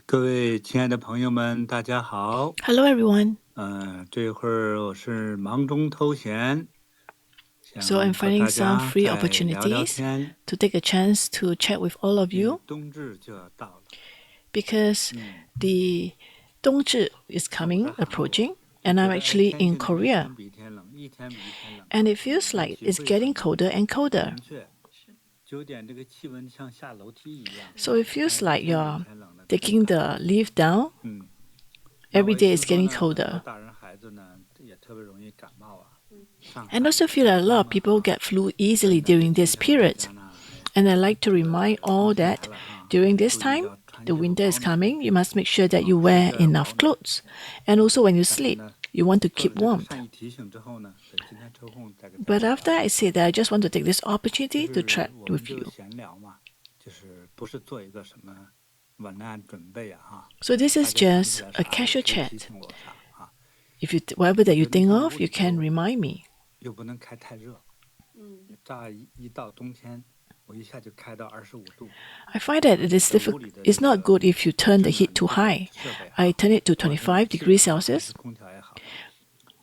各位亲爱的朋友们，大家好。Hello, everyone. 这会儿我是忙中偷闲， So I'm 想和 finding 大 some 家 free 再聊聊 opportunities 天。 to take a chance to chat with all of 因为 you 冬至就要到了， because the Dongzhi is 那我 coming, 在韩国 approaching, 就 and 觉 I'm 得 actually 天 in 气呢一 Korea. 天比一天冷，一天比一天冷， And it feels 那 like 体 it's 会 getting 很 colder and colder. 明确，就有点这个气温像下楼梯一样， So it feels 一 like 天比一 you're 天冷的这种 taking 感 the 觉。 leaf down. 那我 Every 也 day 听 is 说 getting 呢，很多 colder. 大人孩子呢也特别容易感冒啊， 上 And 海 also 北 feel that a 京 lot of 啊， people get flu easily 真的 during 这 this 提醒大 period. 家呢， And I like to 这 remind 个 all 冬天来 that 了哈， during 注 this 意 time, 要穿 the 衣服 winter is 保暖， coming, you must make sure that you 睡 wear 觉要保 enough 暖。 clothes. And also when you 但是 sleep, 呢， you want to 做了 keep 这个 warmth. 善意提醒之后呢，所以今天抽空再跟大 But 家 after 聊 I 聊， say that, I just want to take this 就 opportunity to 是 chat 我们 with 就 you. 闲聊嘛，就是不是做一个什么文案准备啊哈， So this 大 is 家想 just 起来 a 啥也 casual 可以提 chat. 醒我啥啊， If you whatever that 我 you 觉得你 think 看 of, 屋 you 里 can 头 remind me. 又不能开太热，乍一到冬天，我一下就开到25度， I find that it is 在屋里的 it's 这 not 个 good if you turn the 制 heat 暖 too 的这个 high. 设备 I 哈， turn it to 不管是 25 气 degrees 冷啊还 Celsius. 是空调也好，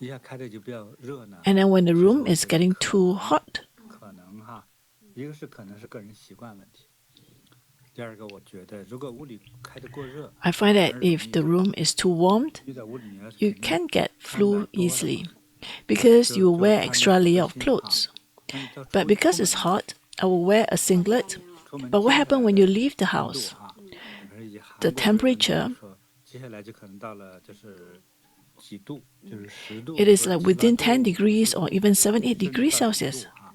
一下开的就比较热呢， And then when the 其实 room 我 is 觉得 getting 可 too 能 hot, 可能哈，一个是可能是个人习惯问题，第二个我觉得如果屋里开得过热， I find 反 that 而容易 if the 感 room 冒。 is too warmed, 你在屋里你要是 you 肯定 can get 穿暖 flu 多了 easily 嘛， because 就 you 就 wear 穿 extra 着不 layer 费 of 心哈。 clothes. 那你到 But 出 because 门 it's 呢， hot, I will wear a singlet. 出门 But what 接下 happens 来 when you 的 leave the 温度 house? 哈，比如以 The 韩国这个温度来 temperature, 说，接下来就可能到了就是几度，就是10度 it 或 is 者 like 7、8 within 10度、 degrees 5、6 or 度， even 7, 8甚至 degrees 到10 Celsius, 度哈。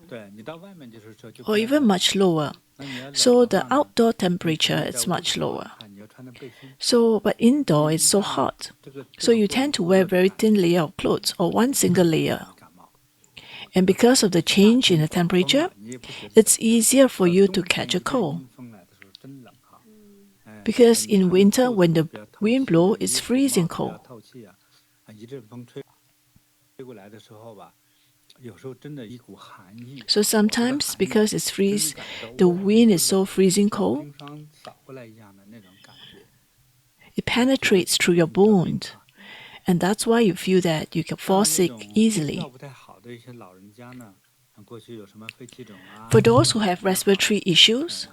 对你到外面就是说就 or 不 even 冷了， much lower. 那你要冷 So 的 the 话呢， outdoor 你可 temperature 能在 is 屋里 much 头 lower. 啊，你要穿的背心。 So, but indoor 你 it's so 一旦 hot. 这个 So you 过冷 tend to 过 wear 热的 very 感觉， thin layer of clothes or one single 容 layer. 易感冒。 And because of the 夏 change in 天 the 刮风 temperature, 啊，你也不觉得 it's 怎么样， easier for 到 you to 冬 catch 天 a 一阵 cold. 阴风来的时候真冷哈。哎， Because 你 in 穿的 winter, 裤 when 子 the 比较透 wind 气， blows, 衣 it's 服帽 freezing 子比较 cold. 透气啊，一阵风吹过来的时候吧，有时候真的一股寒意。 So 我说的 sometimes, 寒意 because it's 真能 freeze, 感觉到 the 哇， wind 一 is 股 so freezing 像 cold, 冰霜扫过来一样的那种感觉， it 体会 penetrates 起 through 来 your 比较明 bones. 啊。 And that's why you feel that you can 像 fall 那 sick 种呼吸道 easily. 不太好的一些老人家呢，像过去有什么肺气肿啊、 For 心 those 脑 who 血 have 管好， respiratory issues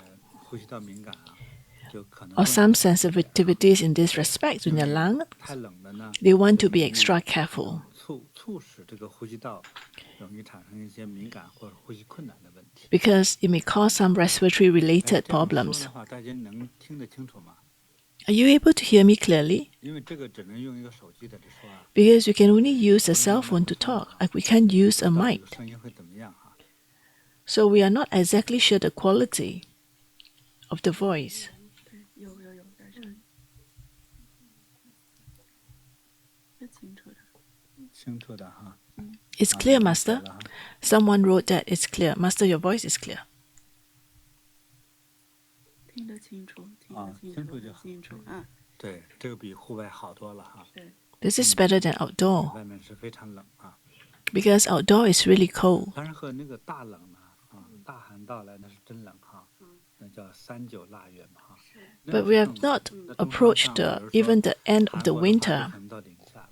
呼吸道敏感啊，就可能 or 更 some 小心一点啊。 sensitivities in this respect in 因 their 为 lung, 太冷了呢， they want 就 to be 容易 extra careful. 促使这个呼吸道容易产生一些敏感或者呼吸困难的问题。 Because it may cause some respiratory 哎， related 这样说 problems. 的话，大家能听得清楚吗？ Are you able to hear me clearly? 因为这个只能用一个手机在这说啊， Because you can only use a 不能 cell 用麦 phone 克 to 风 talk. 啊， We can't 不 use 知 a 道这 mic. 个声音会怎么样哈。 So we are not exactly sure the quality of the voice. 清楚的哈。 It's 啊， clear, 有人写 Master. 了哈。 Someone wrote that it's clear. Master, your voice is clear. 听得清楚，听啊，得清楚，清楚就好。清楚啊。对，这个比户外好多了哈。 This is better than outdoor 外面是非常冷啊， because outdoor is really cold. 当然和那个大冷呢，啊，大寒到来那是真冷哈，那叫3、9腊月嘛哈。 那 But 是 we 更 have 冷。 not 那东方 approached 上， the, 比如说 even the end of 韩 the 国的话，就 winter. 可能到零下了。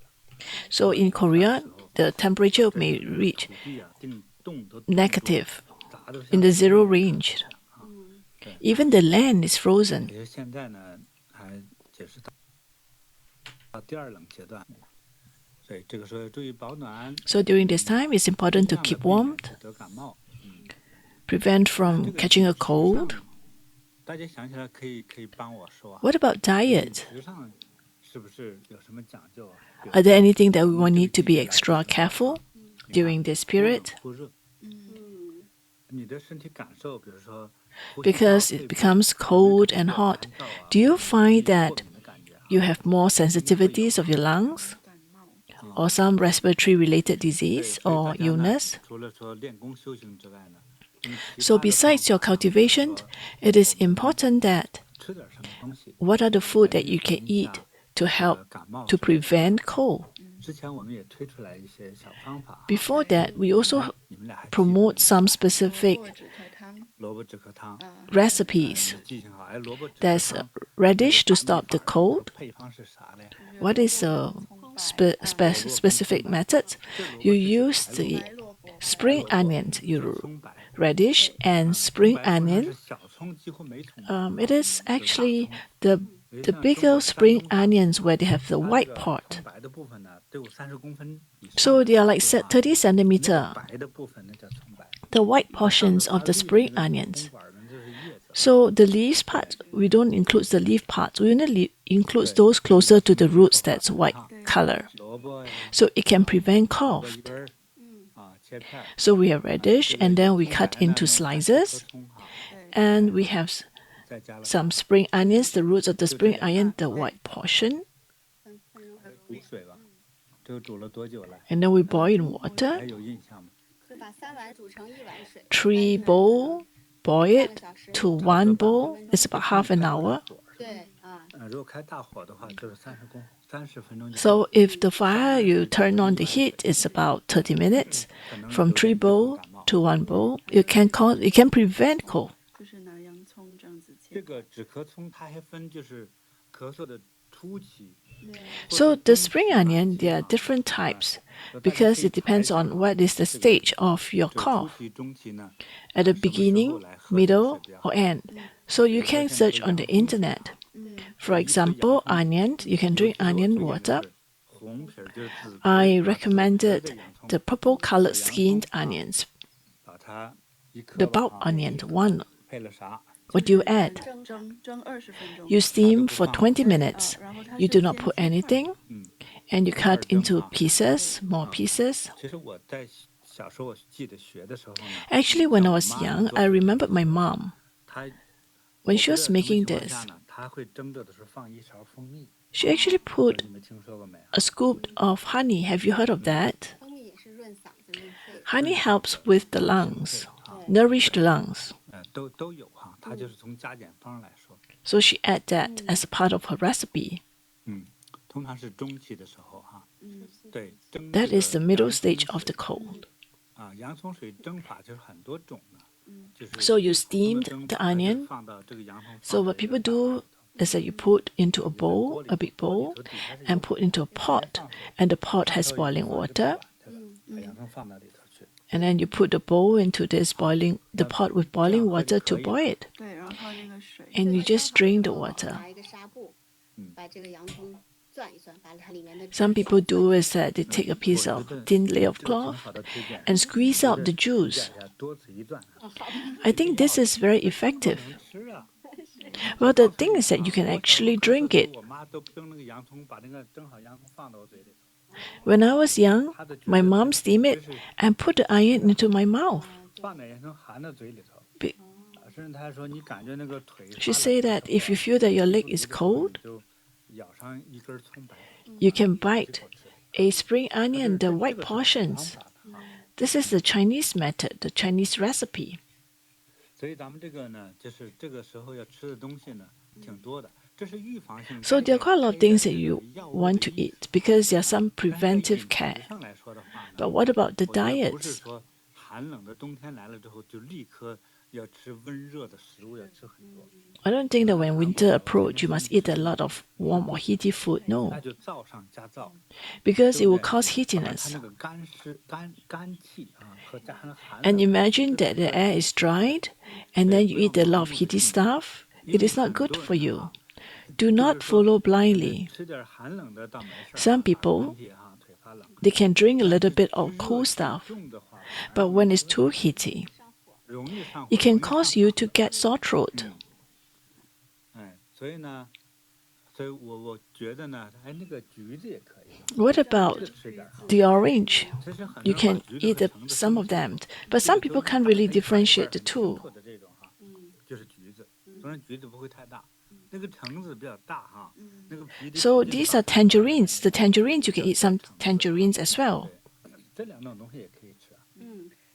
So in 零下的 Korea, 时候， the temperature 这 may 个 reach 土地啊，冻都冻住， negative 砸得 in 像 the 冰 zero 一样 range. 啊。对， Even the land is frozen. 也就现在呢，还解释到第2冷阶段，所以这个时候要注意保暖， So during this time, it's 尽 important to 量的 keep 避免 warm, 得感冒。 prevent 这 from 个 catching a 饮食 cold. 上，大家想起来可以帮我说啊。 What about 饮 diet? 食上是不是有什么讲究啊？比如 Are there 说 anything that we 我 will 们这 need 个 to 季 be 节来的时 extra 候 careful 啊，你 during 看 this 忽冷 period? 忽热， 嗯，你的身体感受，比如说呼吸道、 Because 肺 it 部 becomes 有没有 cold 感觉 and 比较 hot. 干燥啊， Do you 或者容 find 易过 that 敏的感觉哈？ you have more 应该会有 sensitivities of 哈。 your lungs 感冒， or some respiratory related 对， disease 所以 or 大家呢， illness? 除了说练功修行之外呢，那么其 So 他的 besides 方 your 法啊，比如 cultivation, 说 it is 我们 important that 吃点什么东西 what are the 来 food that 预 you can 防一 eat 下 to 这 help 个感冒 to 之类的 prevent 哈。 cold. 之前我们也推出来一些小方法。 Before that, we also 你们俩还记得 promote 吗 some specific 萝卜止咳汤萝卜止咳汤， recipes. 记性好。哎，萝卜止咳 There's 汤 radish to 那个大 stop 秘 the 法 cold. 配方是啥嘞？ What is a specific method? 这萝卜 You 是指 use 白萝 the 白萝卜 spring 白萝卜 onions, 是 you 葱白， radish and 葱 spring 白通常 onion. 是小葱，几乎没葱白。 It is 就是大 actually 葱。 the 有 the 像中 bigger 国山 spring 东大 onions where they have the 它这 white 个 part. 葱白的部分呢，都有30公分以上 So 的 they are like 长度啊 30那个 centimeter. 白的部分那叫葱白。 The white 上面 portions 发 of the 绿的 spring 那个 onions. 葱管儿呢，就是叶子。 So the leaves part, we don't include the leaf parts. We only include 对 those 这个 closer to 是 the 适 roots 合化 that's 痰 white 哈 color. 萝卜呀， So it can prevent 萝卜 cough. 一根儿啊，切片儿。 So we have 啊 radish 这个 and then 有 we 葱 cut 白呢， into 弄3-4颗 slices 葱哈， and we have 再加了 some spring onions, the roots of the 就这 spring 点 onion, the white portion, 煮水吧。这个煮了多久了？ and then we boil in 还 water. 有印象吗？ 把3碗煮成1碗水 3 bowl, boil it to 1 bowl. It's about half an hour. 对啊，如果开大火的话，就是30分钟就 So 够了。 if the fire you turn on the heat, it's about 30 minutes. 可能 From 有 3 点就会 bowl 感冒。 to 1 bowl, it can prevent cold. 就是拿洋葱这样子切。这个止咳葱它还分就是咳嗽的初期。 So the spring onion, there are different types because it depends on what is the stage of your 这个初 cough, 期、中期呢， at the 什么时候 beginning, 来喝这个 middle, 水比较好 or end. So you can search on the internet. For example, onion, you can drink onion water. 红皮儿就是紫皮儿 I 啊紫皮儿的 recommended 洋葱 the purple colored 小洋 skinned 葱啊 onions, 把它一颗 the 吧 bulb 啊 onion, one. 配了啥？ What do you add? 蒸20分钟。 You steam for 20 minutes. 然后它 You 是 do not 先 put 切块儿 anything, 嗯， and you cut into 2 pieces, more pieces. 其实我在小时候我记得学的时候呢， Actually, when I 像我 was 妈 young, 做 I 这个 remembered 的 my 时候 mom. 她 When 我 she 不 was 知道什么 making 情况下 this, 呢，她会蒸着的时候放一勺蜂蜜， she actually 不知 put 道你们听说过没有？ a scoop of honey. Have you heard of that? 蜂蜜也是润嗓子润肺。 Honey helps with the lungs, 啊， nourish the lungs. 都有哈，她就是从加减方来说， So she add that as a part of her recipe. 通常是中期的时候哈，对，蒸 That 这 is 个 the middle 洋葱 stage of the 水 cold. 啊，洋葱水蒸法就是很多种的，就是 So you 普通的 steamed 蒸 the 法还是 onion. 放到这个洋葱 So 放 what 在一个 people 大碗 do is that you put into a bowl, a big bowl, and put into a pot, and the pot has boiling water. 把洋葱放到里头去， And then you put the bowl into this the pot with boiling water to boil it. 对，然后那个水。 And you just drain the water. 拿一个纱布，把这个洋葱攥一攥，把它里面的 Some people do is that they take a piece 我 of 觉得 thin layer of 这个挺 cloth 好的推荐， and squeeze out the 一 juice. 下多此一转， I think this is very effective. 能吃啊。 Well, the thing is that you can actually drink it. 我妈都蒸那个洋葱，把那个蒸好洋葱放到我嘴里头。 When I was young, my mom steamed it and put the onion into my mouth. 放点洋葱含到嘴里头。 Be- 甚至她还说你感觉那个腿发 She 冷 say 的 that 时候 if you feel that your leg is 肚子的时候 cold, 你就咬上一根葱白， you can 一 bite 口吃。 a spring 但是 onion, 这 the 这 white 个是 portions. 方法的啊 This is the Chinese method, the Chinese recipe. 所以咱们这个呢，就是这个时候要吃的东西呢，挺多的。这是预防性。 So there are quite a lot of things that you want to eat because there are some 但是在 preventive 饮食 care. 上来说的话呢， But what about the 我觉得不是 diets? 说寒冷的冬天来了之后就立刻要吃温热的食物，要吃很多， I don't think that when winter approach, you must eat a lot of warm or heaty food. 那 No, 就燥上加燥， because it 对不 will 对？ cause 把它 heatiness. 那个干气啊和加上寒 And 冷， imagine that the air is dried and then you eat a lot of heaty stuff. It is not good for you. Do 就 not 是说 follow blindly. 吃点寒冷的倒没事儿 Some 啊 people 寒天啊腿发冷， They can drink a little bit 但 of 是 cool 热 stuff, 重的话 but when it's too heaty, 容易上火， it can 容易 cause 上 you 火 to get sore throat. 哎，所以呢，所以我觉得呢，哎，那个橘子也可以， What 这 about 个吃点儿好。 the orange? 其实很 You 多人 can 把橘子 eat 和 the, 橙子 some 分 of 开 them, but some people can't really differentiate the two. 的这种哈，就是橘子，当然橘子不会太大，那个橙子比较大哈，那个皮。 So these are tangerines. The tangerines, you can eat some tangerines as well. 这两种东西也可以吃啊。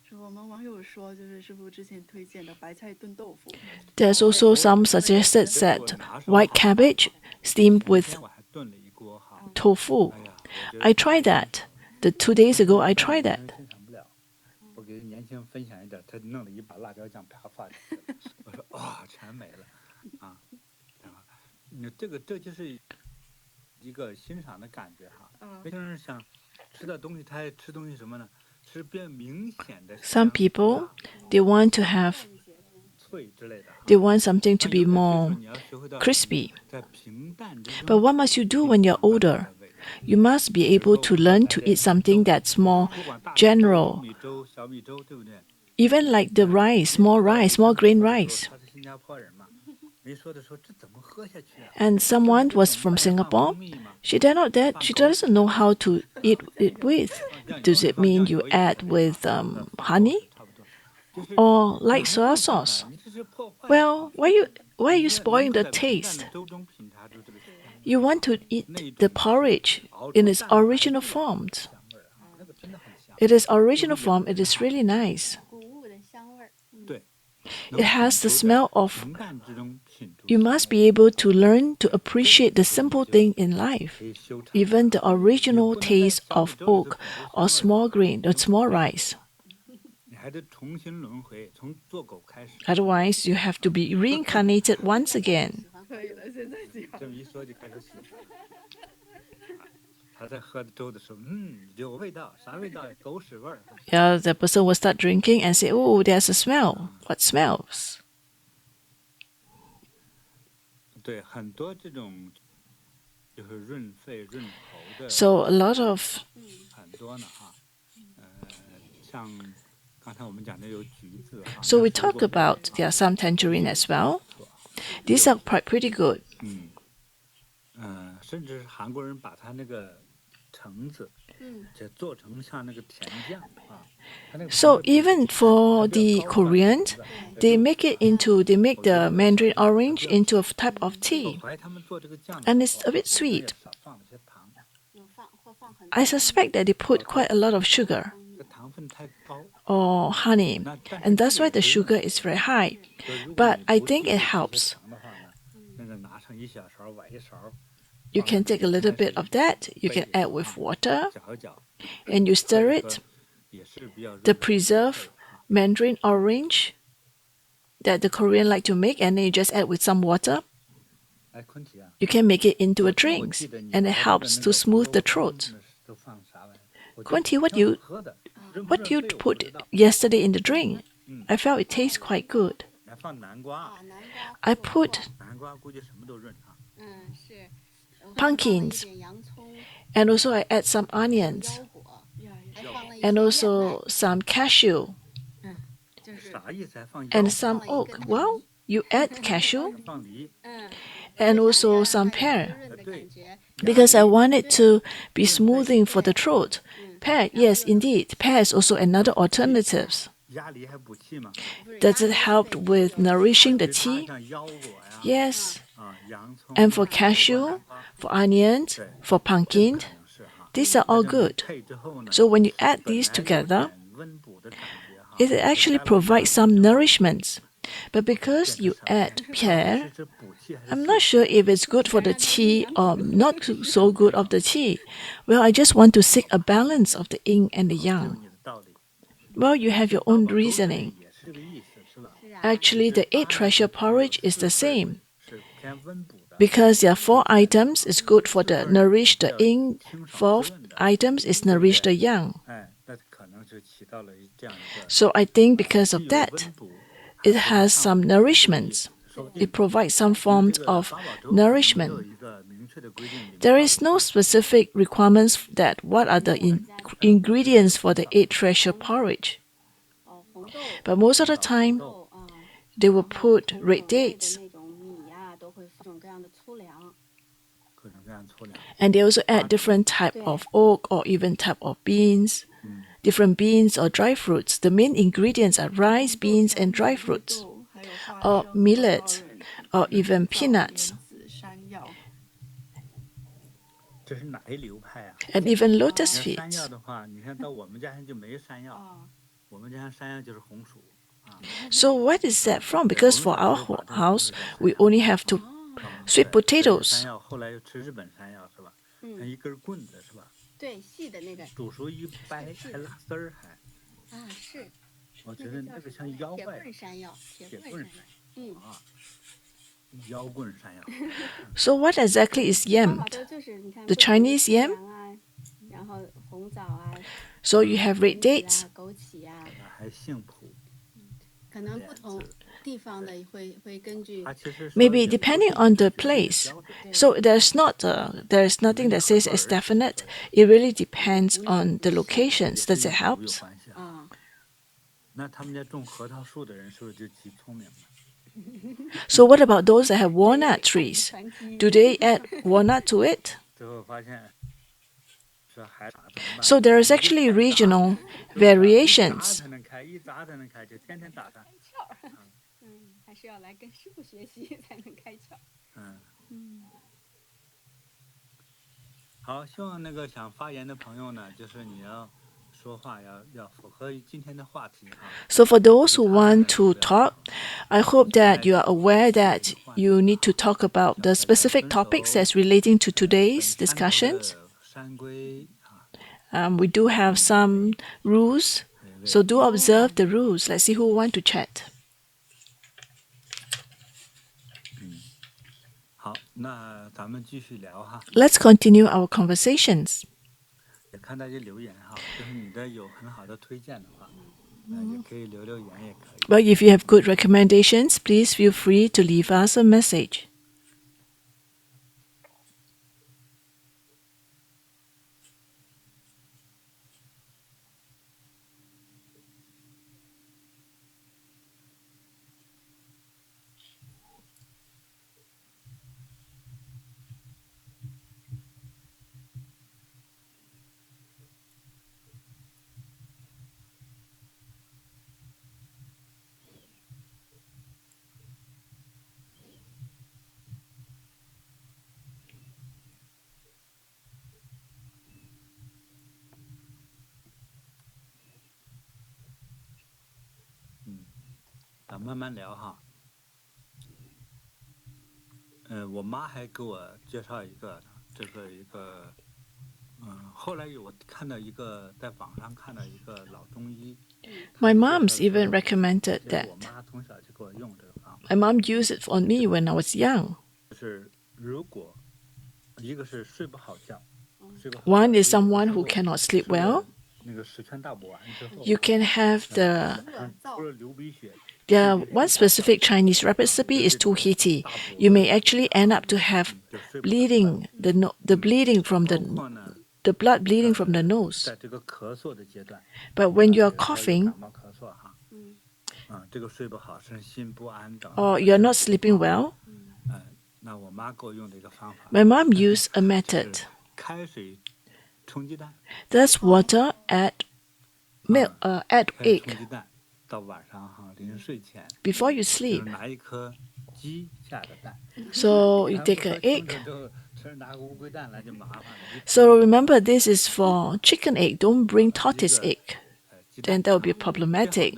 是我们网友说，就是师傅之前推荐的白菜炖豆腐。 There's also some suggested that white cabbage steamed 今 with 天我还炖了一锅哈， tofu. 哎呀， I tried that. The 2 days ago, I tried that. 欣赏不了，我给年轻人分享一点，他弄了一把辣椒酱，啪放进去了。我说哇，全没了啊！这就是一个欣赏的感觉哈。年轻人想吃的东西，他爱吃东西什么呢？吃变明显的。Some people, they want to have, 脆之类的。they want something to be more crispy. But what must you do when you're older? You must be able to learn to eat something that's more general. Even like the rice, more grain rice. And someone was from Singapore. She doesn't know how to eat it with. Does it mean you add with honey? Or like soy sauce? Well, why are you spoiling the taste? You want to eat the porridge in its original form. It is original form. It is really nice. It has the smell of. You must be able to learn to appreciate the simple thing in life, even the original taste of oat or small grain or small rice. Otherwise, you have to be reincarnated once again. Yeah, the person will start drinking and say, "Oh, there's a smell. What smells?" So a lot of. So we talk about there are some tangerine as well. These are pretty good. So even for the Koreans, they make the mandarin orange into a type of tea, and it's a bit sweet. I suspect that they put quite a lot of sugar or honey, and that's why the sugar is very high. But I think it helps. You can take a little bit of that, you can add with water, and you stir it. The preserved mandarin orange that the Korean like to make, and then you just add with some water. You can make it into a drink, and it helps to smooth the throat. Kunti, what you put yesterday in the drink? I felt it tastes quite good. I put pumpkins, and also I add some onions, and also some cashew, and some oak. Well, you add cashew, and also some pear, because I want it to be smoothing for the throat. Pear, yes, indeed. Pear is also another alternative. Does it help with nourishing the tea? Yes. And for cashew, for onions, for pumpkin, these are all good. So when you add these together, it actually provides some nourishment. But because you add pear, I'm not sure if it's good for the tea or not so good of the tea. Well, I just want to seek a balance of the yin and the yang. Well, you have your own reasoning. Actually, the 8 treasure porridge is the same. Because there are 4 items, it's good for the nourish the yin. 4th items is nourish the yang. So I think because of that, it has some nourishment. It provides some forms of nourishment. There is no specific requirements that what are the ingredients for the 8 treasure porridge. But most of the time, they will put red dates. And they also add different type of oat or even type of beans, different beans or dry fruits. The main ingredients are rice, beans, and dry fruits, or millet, or even peanuts, and even lotus seeds. So what is that from? Because for our house, we only have sweet potatoes. 对，细的那个。煮熟一掰还拉丝儿还。啊，是。我觉得那个像妖怪。铁棍山药，铁棍山药。啊，妖棍山药。So what exactly is yam? The Chinese yam? 然后红枣啊。So you have red dates. 枸杞啊。还杏脯。可能不同地方的会根据。Maybe depending on the place. So there's nothing that says it's definite. It really depends on the locations. Does it help? 那他们家种核桃树的人是不是就极聪明了？ So what about those that have walnut trees? Do they add walnut to it? 最后发现。So there is actually regional variations. 还是要来跟师傅学习才能开窍。好，希望那个想发言的朋友呢，就是你要说话要符合今天的话题哈。So for those who want to talk, I hope that you are aware that you need to talk about the specific topics that's relating to today's discussions. We do have some rules, so do observe the rules. Let's see who want to chat. 好，那咱们继续聊哈。Let's continue our conversations. 也看大家留言哈，就是你的有很好的推荐的话，也可以留言也可以。Well, if you have good recommendations, please feel free to leave us a message.咱慢慢聊哈。我妈还给我介绍一个，后来我看到一个在网上看到一个老中医。My mom's even recommended that. 我妈从小就给我用这个方法。My mom used it on me when I was young. 就是如果一个是睡不好觉。One is someone who cannot sleep well. You can have one specific Chinese recipe is too heaty. You may actually end up to have bleeding, the bleeding from the blood bleeding from the nose. But when you are coughing, or you're not sleeping well, my mom used a method. That's water, add milk, add egg. Before you sleep. So you take an egg. So remember, this is for chicken egg. Don't bring tortoise egg. Then that will be problematic.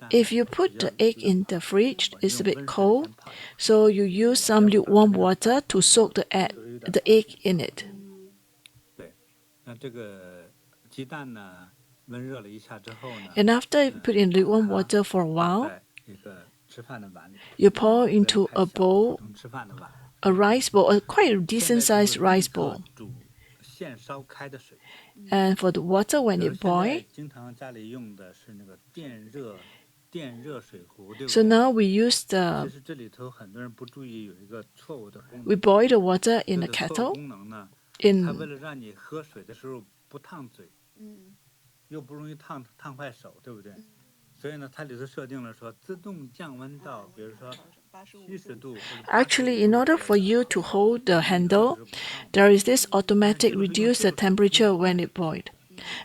If you put the egg in the fridge, it's a bit cold. So you use some lukewarm water to soak the egg in it. And after you put in lukewarm water for a while, you pour into a bowl, a rice bowl, a quite decent sized rice bowl. And for the water, when it boils, so now we use we boil the water in a kettle. Actually, in order for you to hold the handle, there is this automatic reduce the temperature when it boiled.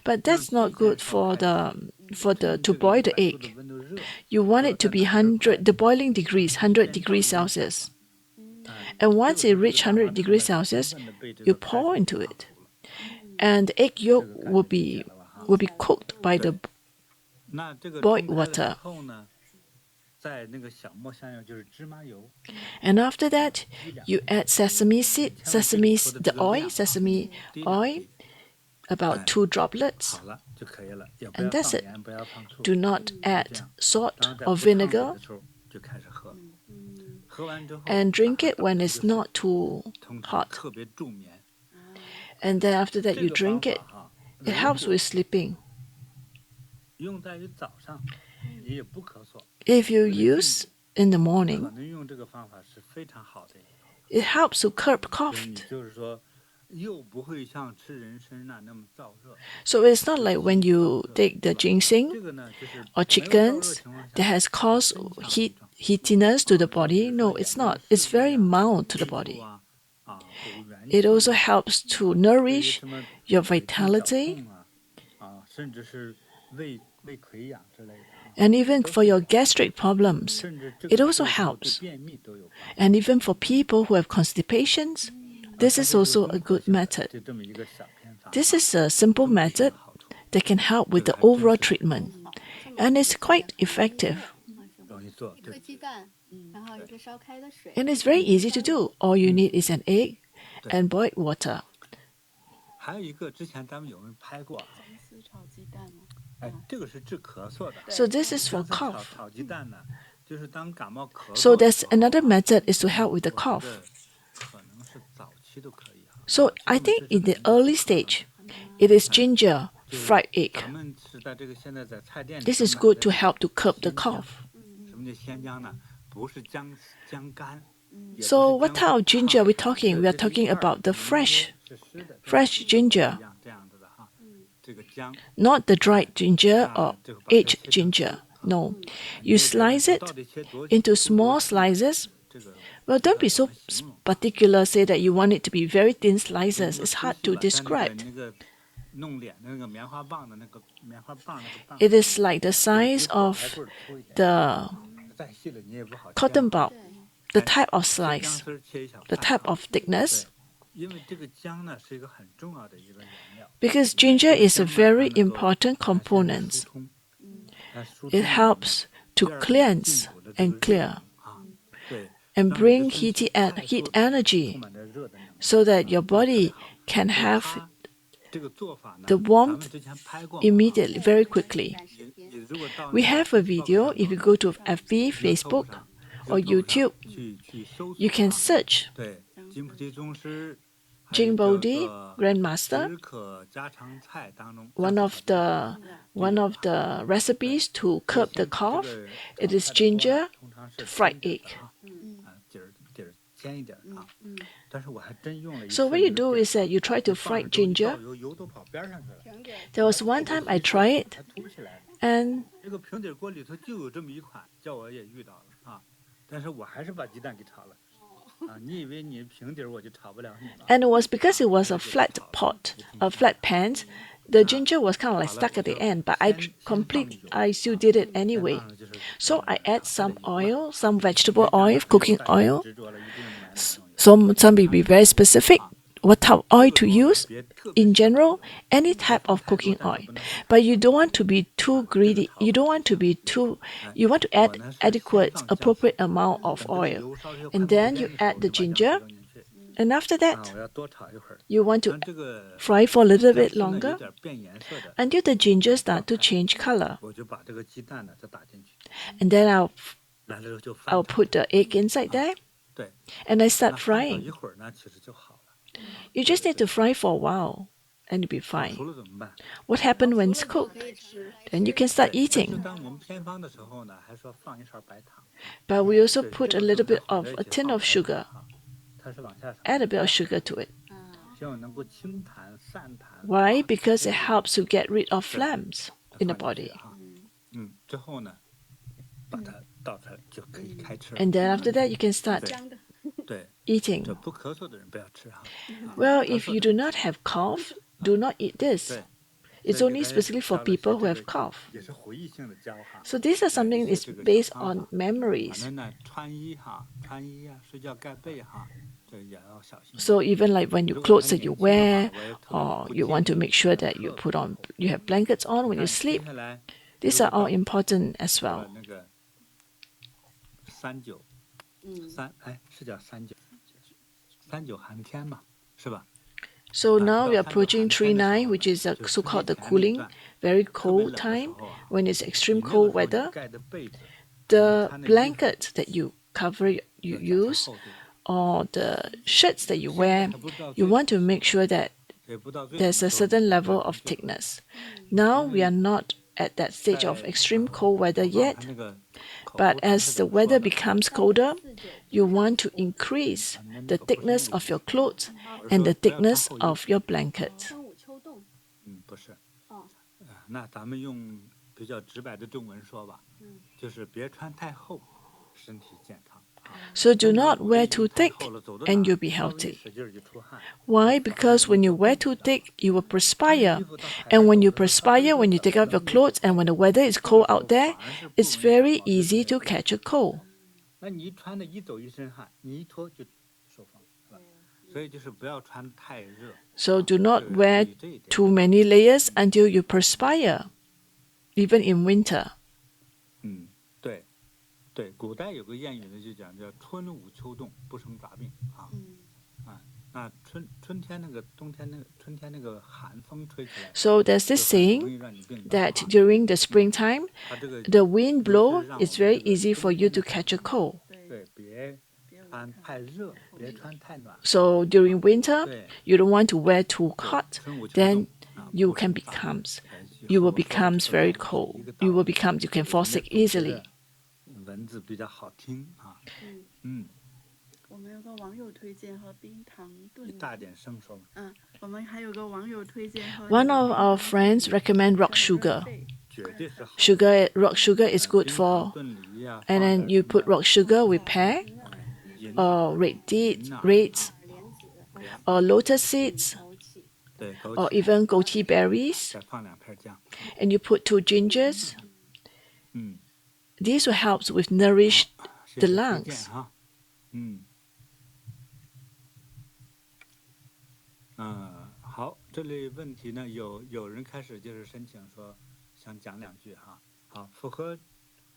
But that's not good to boil the egg. You want it to be the boiling degrees, 100 degrees Celsius. And once it reaches 100 degrees Celsius, you pour into it. And the egg yolk will be cooked by the boiled water. And after that, you add sesame the oil, about 2 droplets. And that's it. Do not add salt or vinegar. And drink it when it's not too hot. And then after that you drink it. It helps with sleeping. If you use in the morning, it helps to curb cough. So it's not like when you take the ginseng or chickens that has caused heatiness to the body. No, it's not. It's very mild to the body. It also helps to nourish your vitality. And even for your gastric problems, it also helps. And even for people who have constipations, this is also a good method. This is a simple method that can help with the overall treatment. And it's quite effective. And it's very easy to do. All you need is an egg and boiled water. So this is for cough. So there's another method is to help with the cough. So I think in the early stage, it is ginger fried egg. This is good to help to curb the cough. So what type of ginger are we talking? We are talking about the fresh ginger. Not the dried ginger or aged ginger. No. You slice it into small slices. Well, don't be so particular, say that you want it to be very thin slices. It's hard to describe. It is like the size of the cotton ball, the type of slice, the type of thickness. Because ginger is a very important component. It helps to cleanse and clear and bring heat energy so that your body can have the warmth immediately, very quickly. We have a video. If you go to FB, Facebook, or YouTube, you can search JinBodhi, Grandmaster. One of the recipes to curb the cough, it is ginger fried egg. So what you do is that you try to fry ginger. There was one time I tried it, and it was because it was a flat pot, a flat pan. The ginger was kind of like stuck at the end, but I still did it anyway. So I add some oil, some vegetable oil, cooking oil. Some will be very specific what type of oil to use. In general, any type of cooking oil. But you don't want to be too greedy. You want to add adequate, appropriate amount of oil. And then you add the ginger. And after that, you want to fry for a little bit longer until the ginger starts to change color. And then I'll put the egg inside there. And I start frying. You just need to fry for a while and you'll be fine. What happens when it's cooked? Then you can start eating. But we also put a little bit of a tin of sugar. Add a bit of sugar to it. Why? Because it helps to get rid of phlegms in the body. And then after that, you can start eating. Well, if you do not have cough, do not eat this. It's only specifically for people who have cough. So these are something is based on memories. So even like when you clothes that you wear, or you want to make sure that you have blankets on when you sleep, these are all important as well. 是叫39寒天嘛，是吧？ So now we are approaching 39, which is so-called the cooling, very cold time, when it's extreme cold weather. The blanket that you cover, you use, or the shirts that you wear, you want to make sure that there's a certain level of thickness. Now we are not at that stage of extreme cold weather yet, but as the weather becomes colder, you want to increase the thickness of your clothes and the thickness of your blanket. 春捂秋冻。不是。那咱们用比较直白的中文说吧，就是别穿太厚，身体健康。 So do not wear too thick and you'll be healthy. Why? Because when you wear too thick, you will perspire. And when you perspire, when you take off your clothes and when the weather is cold out there, it's very easy to catch a cold. 那你一穿的一走一身汗，你一脱就受风，是吧？所以就是不要穿太热。 So do not wear too many layers until you perspire, even in winter. 对，对，古代有个谚语呢，就讲叫春捂秋冻，不生爪病啊。那春天那个冬天那个春天那个寒风吹起来。So there's this saying that during the springtime, the wind blow, it's very easy for you to catch a cold. 对，别穿太热，别穿太暖。 So during winter, you don't want to wear too hot, then you will become very cold. You can fall sick easily. 文字比较好听啊。我们有个网友推荐喝冰糖炖。你大点声说嘛。我们还有个网友推荐喝。One of our friends recommend rock sugar. Rock sugar is good for, and then you put rock sugar with pear, or red dates, or lotus seeds, or even goji berries, and you put 2 gingers. This will help with nourish the lungs. 好，这类问题呢，有人开始就是申请说想讲2句哈。好，符合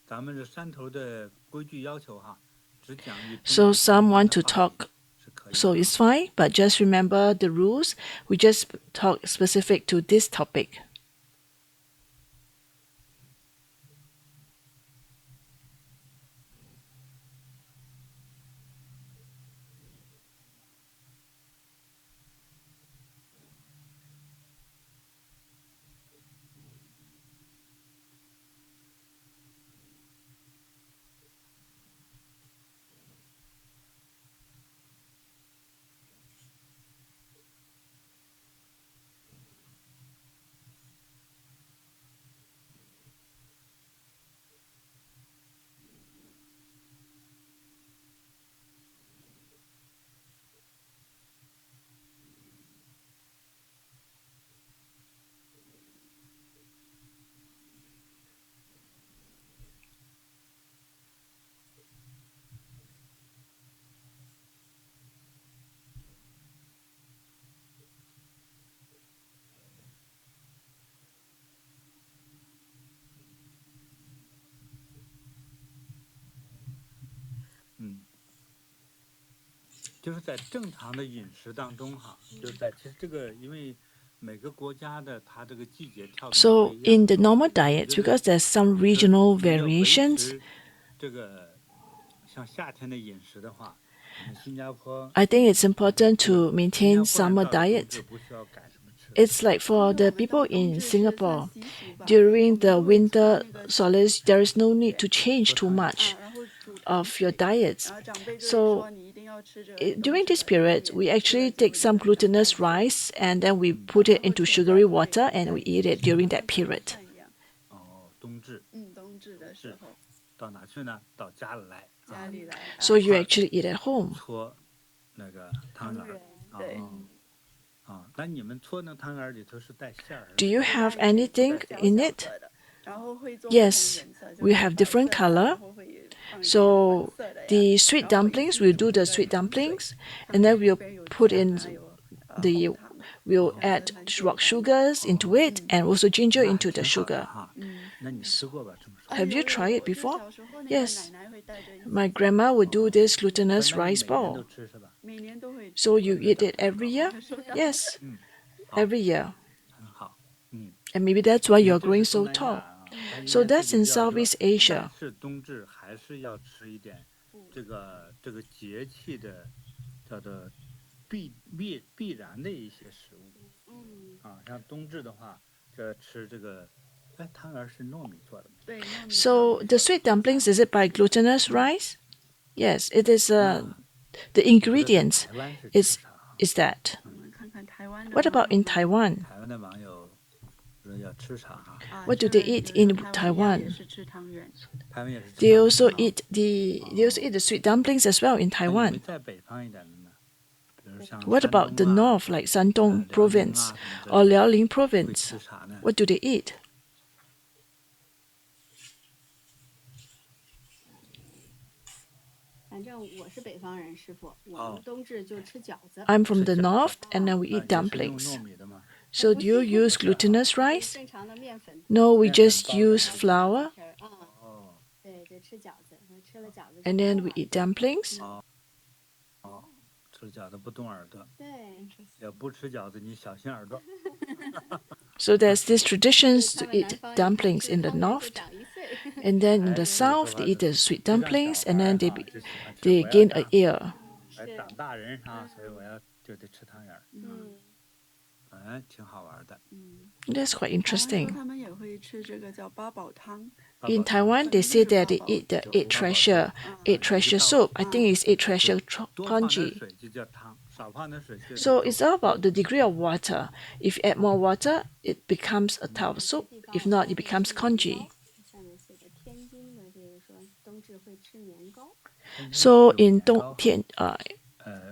咱们这山头的规矩要求哈，只讲一。So some want to talk, so it's fine, but just remember the rules. We just talk specific to this topic.就是在正常的饮食当中哈，就是在其实这个因为每个国家的它这个季节跳动。So in the normal diets, because there's some regional variations, 这个像夏天的饮食的话，新加坡 I think it's important to maintain summer diet. It's like for the people in Singapore, during the winter solstice, there is no need to change too much of your diets. So during this period, we actually take some glutinous rice and then we put it into sugary water and we eat it during that period. 冬至的时候，到哪去呢？到家里来。So you actually eat at home. 搓那个汤圆。对。那你们搓那汤圆里头是带馅儿？ Do you have anything in it? Yes, we have different color. So the sweet dumplings, we'll do the sweet dumplings, and then we'll put in the we'll add rock sugars into it and also ginger into the sugar. 那你吃过吧？这么说。 Have you tried it 就 before? 小时候那个 Yes. 奶奶会带着一起 My grandma would do this glutinous 那你 rice 每天 ball. 都吃是吧？每年都会吃。 So you eat it every year? Yes, 好， every year. 很好。 And maybe that's why 因为 you're 这 growing 是 so 东南亚 tall. 啊，它应 So 该 that's 自己 in 比较热， Southeast Asia. 但是冬至还是要吃一点这个节气的叫做必然的一些食物。啊，像冬至的话，这吃这个，哎，汤圆是糯米做的吗？ 对，糯米 So 做 the sweet dumplings, is it by glutinous rice? Yes, it is. The ingredients 台湾是 is 吃啥啊？ is that. 我们看看台湾的 What about in 网友 Taiwan? 台湾的网友说要吃啥啊？啊 What do 这 they 个 eat 就是 in 台湾 Taiwan? 也是吃汤圆。台湾也是吃 They 汤圆 also 吗？ eat the sweet dumplings as well in 那有没有 Taiwan. 再北方一点的呢？比如像 What 山 about the 东啊， north, like Shandong 辽宁 province 啊什么 or 之类的， Liaoning 会 province? 吃啥呢？ What do they eat? 反正我是北方人，师傅，我们冬至就吃饺子。 I'm from the 吃饺子。 north, and then we 啊， eat 也是用 dumplings. 糯米的吗？ So do you use glutinous 就是 rice? 正常的面粉。 No, we 面粉 just 包的 use 吗？ flour, 皮儿啊，哦对，就吃饺子，吃了饺子就 and 不 then 动 we 了。 eat dumplings. 哦，吃饺子不动耳朵，对，要不吃饺子你小心耳朵。 So there's these 所以 traditions 他 to 们 eat 南方一看 dumplings 吃 in the 汤圆就 north, 长1岁。 and then in 哎， the 这个说 south 法 they eat the sweet 就像 dumplings, 小 and 孩 then 哈，就喜欢吃。 they 我要 gain a 长， ear. 哎，长大人啊，所以我要就得吃汤圆儿。嗯，哎，挺好玩的。 That's quite 台湾说 interesting. 他们也会吃这个叫八宝汤， In 八宝汤 Taiwan, they say that they 本来就是 eat the 八宝 eight 八宝 treasure, 汤， eight treasure soup. I think it's eight treasure 多放点 congee. 水就叫汤，少放点水就 So 叫 it's 粥。 all about the degree of water. If you add more water, it becomes a type of soup. If not, it becomes congee. 下面写的天津的这个说冬至会吃年糕。 So 有 in 年糕，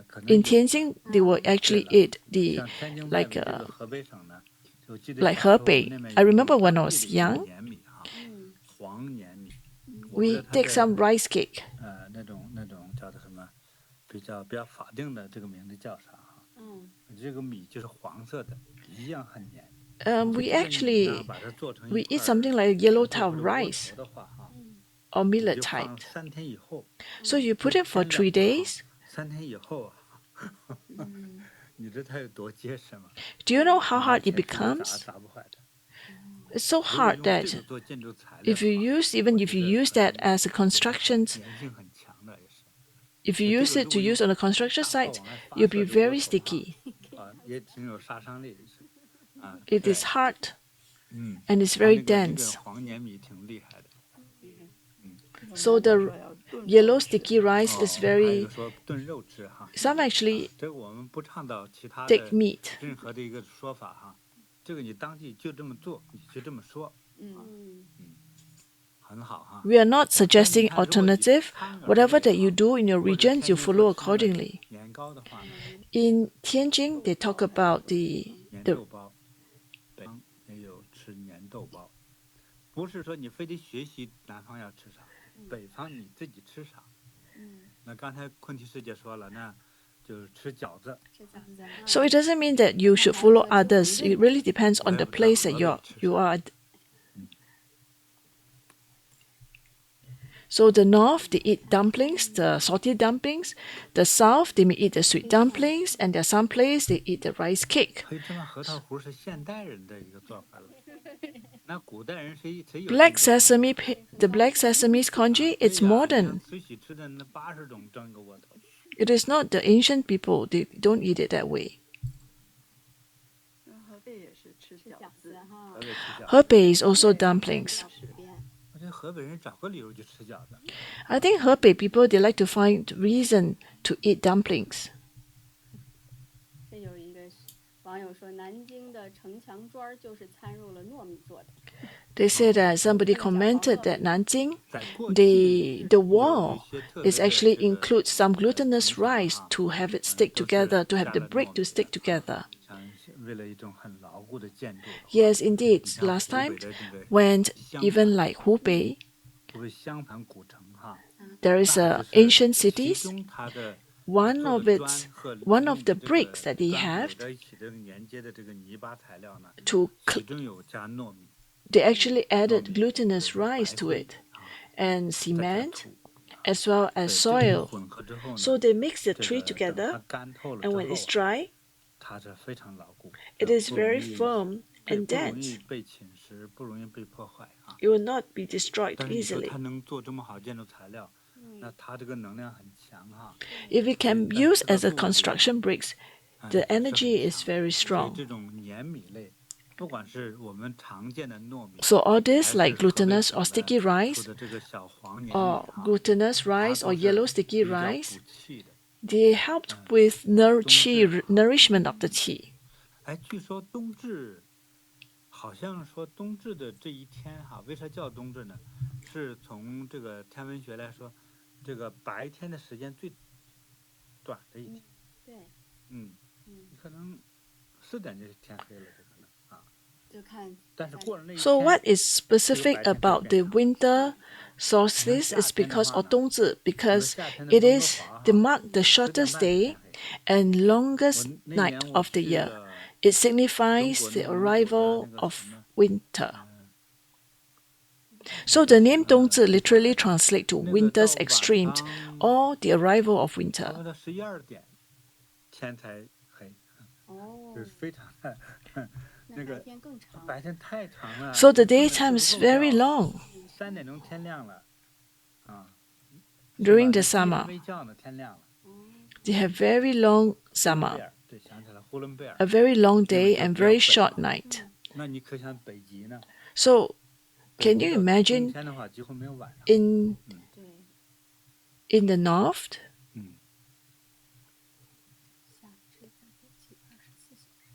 可能 in 有。 Tianjin, they will 对 actually 了， eat the 像天津 like 这个河北省呢，我记得 like 小时候我们 Hebei. 那边 I 有一种 remember when I 当 was 地的一种 young, 粘米哈，嗯，黄粘米。我不 we 知道它 take 的 some rice cake. 那种叫做什么，比较法定的这个名字叫啥哈？嗯，这个米就是黄色的，一样很粘。 We 这个米呢， actually 把它做成 we 一 eat 块 something 儿 like yellow 馒头 type 或 of 者窝 rice 头的话哈， or 你 millet 就 type. 放3天以后， So you 就 put it for 天 3亮了哈， days. 3天以后啊，你知道它有多结实吗？ Do you know how 你拿 hard it 铁锹砸 becomes? 砸不坏的。 It's so 如果 hard 用这 that 个做建筑材料 if you 的话， use even 我 if 觉 you 得 use that 很 as a construction, 粘性很强的也是。 if you 这 use 个 it 如 to 果用 use on a construction 大炮 site, 往外发 you'll 射 be 这个窝 very 头哈， sticky. 也挺有杀伤力的是。啊， It 对， is hard 嗯， and it's 它 very 那个 dense. 黄粘米挺厉害的。 So the 说要炖 yellow 肉吃 sticky rice is 还有一 very 个说炖肉吃哈， some actually 这个我们不倡导其他 take 的 meat. 任何的一个说法哈，这个你当地就这么做，你就这么说，嗯，很好哈。 We are not 但你 suggesting 看，如果你 alternative. 汤圆 Whatever 类 that you 哈， do in your 或者 regions, 天 you 津说 follow 吃的 accordingly. 年糕的话呢， In Tianjin, they talk about 粘 the 豆包，北方也有吃粘豆包，不是说你非得学习南方要吃啥，北方你自己吃啥。那刚才昆提师姐说了，那就是吃饺子。吃饺子。 so it doesn't mean that you should follow others. It really depends on the 我也不知道 place that 河 you 北吃 you 啥。 are. So the north they eat dumplings, the salty dumplings. The south they may eat the sweet dumplings, and there are some place they eat the rice cake. 黑芝麻核桃糊是现代人的一个做法了，那古代人谁有 Black 这种 sesame, the black sesame's 啊 congee, 对 it's 呀 modern. 你看慈禧吃的那80种蒸个窝头， It is not the ancient people. They don't eat it that way. 河北也是吃吃饺饺子，子哈河，北吃饺子。 Hebei is also dumplings. 普遍。我觉得河北人找个理由就吃饺子。 I think Hebei people they like to find reason to eat dumplings. 这有一个网友说，南京的城墙砖儿就是掺入了糯米做的。 They say that somebody commented that Nanjing, 在过去 the 有 wall 一些特别 is 的 actually 这个 includes some glutinous 城墙 rice 哈 to have it stick 都是 together, to have 加 the 了 brick 糯 to 米 stick 的 together. 像是为了一种很牢固的建筑的话。 Yes, indeed. 你像 Last 湖北 time, 的这个 when 襄 even 樊 like Hubei, 湖北襄樊古城哈， there is 那 a 就是 ancient 其 cities. 中它的 one 做 of 的 its 砖和 one 用 of 的 the 这 bricks 个 that they 砖 have 垒在一起的连接的这个泥巴材料呢， to 其中有加糯米， they actually 糯 added 米就 glutinous 是 rice 白 to 灰 it 啊， and 再加 cement 土。 as well 对， as 这种 soil. 混合之后 So 呢， they mix the 这 three 个等它 together, 干透了 and 之 when 后 it's 啊， dry, 它是非常牢固， it 就 is 不容 very 易 firm 对 and 不容易 dense. 被侵蚀，不容易被破坏啊。 It will not be destroyed 但是你说 easily. 它能做这么好建筑材料， 那它这个能量很强哈。 If it 所以 can 但是 use 吃到 as a 肚子里 construction bricks, 哎 the 是很 energy is 强。 very 所以 strong. 这种粘米类，不管是我们常见的糯米， So all 还 this 是 like 河北 glutinous 省 or 的 sticky 出 rice 的这个小黄粘米 or 哈， glutinous 它 rice 都 or yellow 是 sticky 比较 rice, 补气的。 they helped with 冬至 nourishment of the tea. 哎，据说冬至，好像说冬至的这一天哈，为啥叫冬至呢？是从这个天文学来说，这个白天的时间最短的一天。对，嗯，你可能4点就天黑了，这可能啊。就看。但是过了那一 So 天， what is specific 这个白天才 about 变 the 长。 winter solstice is 夏天的 because 话 of 呢， 冬至 这个 because 夏天的 it 温哥 is 华 the 哈， mark the 10 点 shortest 半就 day 天黑。 and 我 longest 那 night 年我 of the 去 year. 了 It 中 signifies 国 the 内蒙古的 arrival 那个 of 什么， winter. 嗯， So the name 冬至 地方 literally 来着， translates to 那个 winter's 到晚 extreme 上 or the arrival of 差 winter. 不多11、2点天才黑， 哦 就是非常的 那那白个天更长。 白天太长了， So the 你根本 daytime 睡 is 不够 very 觉。 long 3点钟天亮了啊，是 during 吧？ the 那鸡还 summer. 没叫呢，天亮了。 They have very long 呼伦贝 summer, 尔，对，想起来呼伦贝尔， a very long 因为 day 这 and 比较 very 北 short 嘛。 night. 那你可想北极呢？ So 北 can 极 you 的冬 imagine 天的话，几乎没有晚上。 in 对， in the north? 嗯，夏至在北极24小时。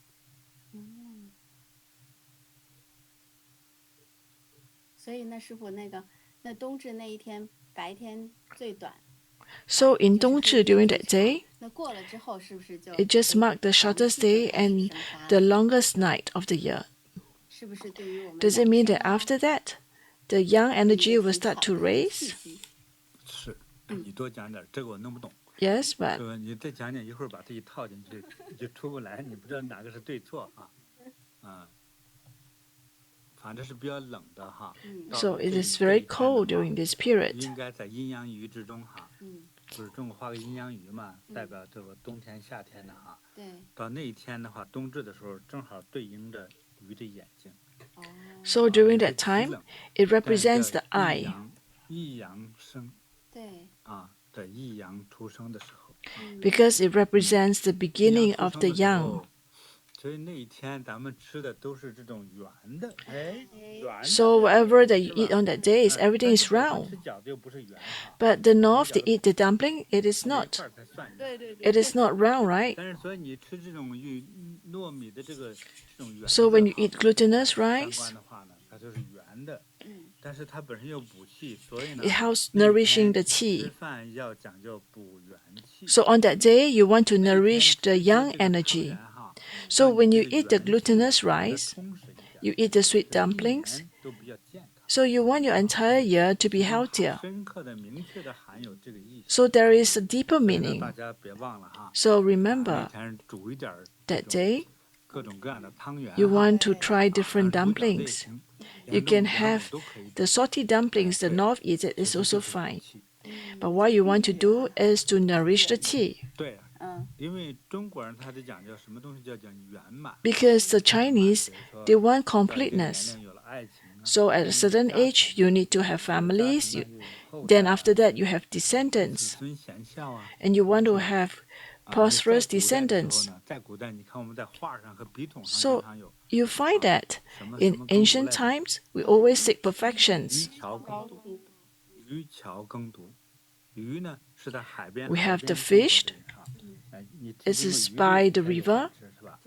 嗯。所以那师傅那冬至那一天白天最短， So in 就是黑 Dongzhi 天 during 最 that 长。 day, 那过了之后是不是就 it just marked the 阳 shortest 气就 day 开始 and 生发 the 了？ longest night of the year. 是不是对于我们 Does it 养 mean 生 that 啊 after that, the yang 是一 energy 个 will 挺 start 好 to 的一个 raise? 契机？是，你多讲点，这个我弄不懂。 Yes, 这 but 个你再讲讲，一会儿把自己套进去，你就出不来，你不知道哪个是对错啊。反正是比较冷的哈。 so it is very cold during this period. 应该在阴阳鱼之中哈。不是中国画个阴阳鱼嘛，代表这个冬天夏天的哈。对。到那一天的话，冬至的时候正好对应着鱼的眼睛。 So during that time, it represents the 但是 eye. 叫一阳生。对。啊，对，一阳出生的时候。 Because it represents the 一 beginning 阳 of 出 the 生的时 yang. 候，所以那一天咱们吃的都是这种圆的，哎，圆的。 So whatever that you 是吧？ eat on that day, is 但 everything 是 is 北方 round. 吃饺子又不是圆哈， But the north, 饺 they 子 eat the dumpling, it is 它这一 not. 块儿才算圆。对对 It is not round, right? 但是所以你吃这种糯米的这种圆 So 的 when you 哈 eat glutinous 相 rice, 关的话呢，它就是圆的。但是它本身又补气，所以呢， it helps 那一 nourishing 天 the 吃 qi. 饭要讲究补元气。 So on that day, you want to 那一天 nourish 吃 the 一些 yang 这个汤 energy. 圆哈， So 让你 when 这 you 个 eat the 元气呢 glutinous 把它 rice, 充实一点， you eat the sweet 这一 dumplings. 年都比较健康。 So you want your entire year to be 其中好 healthier. 深刻的、明确的含有这个意思。 So there is a deeper 所以呢， meaning. 大家别忘了哈。 So 那 remember 天煮一点这 that 种 day, 各种各样的汤圆 you 哈， want to try 啊 different 煮饺子也 dumplings. 行， You 凉 can 凉 have 都可以煮。 the salty dumplings the 对， north eats it 其 is 实 also 就是补 fine. 气。 But what you want to do is to nourish the tea. 对，因为中国人他就讲究什么东西叫讲圆满。 Because the Chinese, 比如 they 说 want 到一定年 completeness. 龄有了爱情啊， So at a 有了 certain 家 age, 庭 you need to have 有了家 families. 庭 You, 呢又有后 then 代啊 after that, you have 子 descendants. 孙贤孝啊。 And you want to 是吧？ have 啊，因为在 prosperous 古代的时候 descendants. 呢，在古代你看我们在画上和笔筒上 So 经常有 you find that 什么 in 什么耕读 ancient 来着？ times, we always seek perfections. 渔樵耕读，渔呢是在海边。 We 海 have the 边生活的 fish. 人哈，哎，你 This 经过 is 渔 by 里 the 才有 river. 饭吃是吧？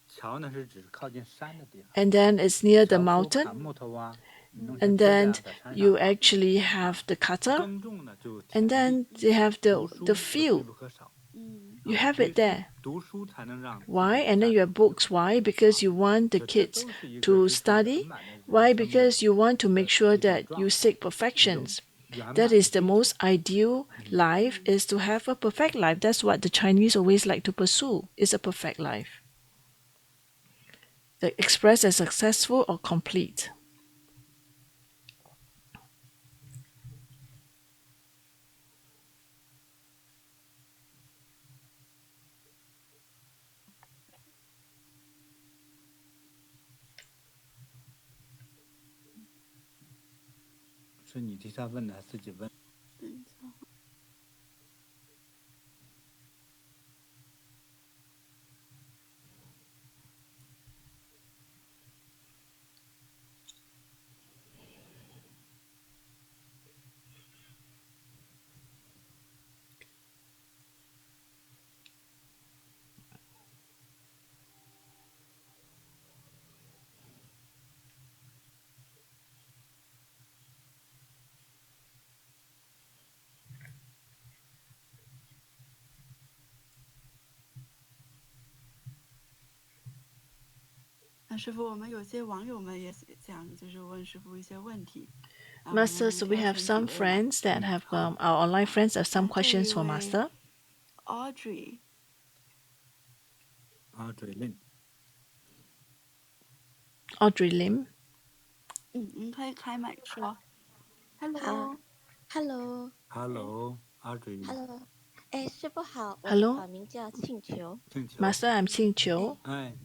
桥呢是指靠近山的地方。 And then it's near the 樵夫 mountain. 砍木头啊，弄些 And 枝子 then 啊，在山 you 上啊。 actually have the cutter. 耕种呢就 And 田地， then they have 读 the 书则必 field. 不可少。 You have 所以 it there. 读书才能让自己 Why? And then 站 you have books. Why? Because you want the 这 kids 都是一个 to 追求圆 study. 满的人 Why? 生的 Because you want to make 一 sure 种 that 状 you 态， seek 一种 perfections. That is the most ideal life, is to have a perfect life. That's what the Chinese always like to pursue, is a perfect life. Expressed as successful or complete.是你替他问的还是自己问？等一下。师傅，我们有些网友们也想就是问师傅一些问题。Master, so we have some friends that have our online friends have some questions for Master. Audrey Lim. 您可以开麦说。Hello Audrey。Hello，师傅好，我 Hello 的名叫庆球。Master, I'm Qing Qiu.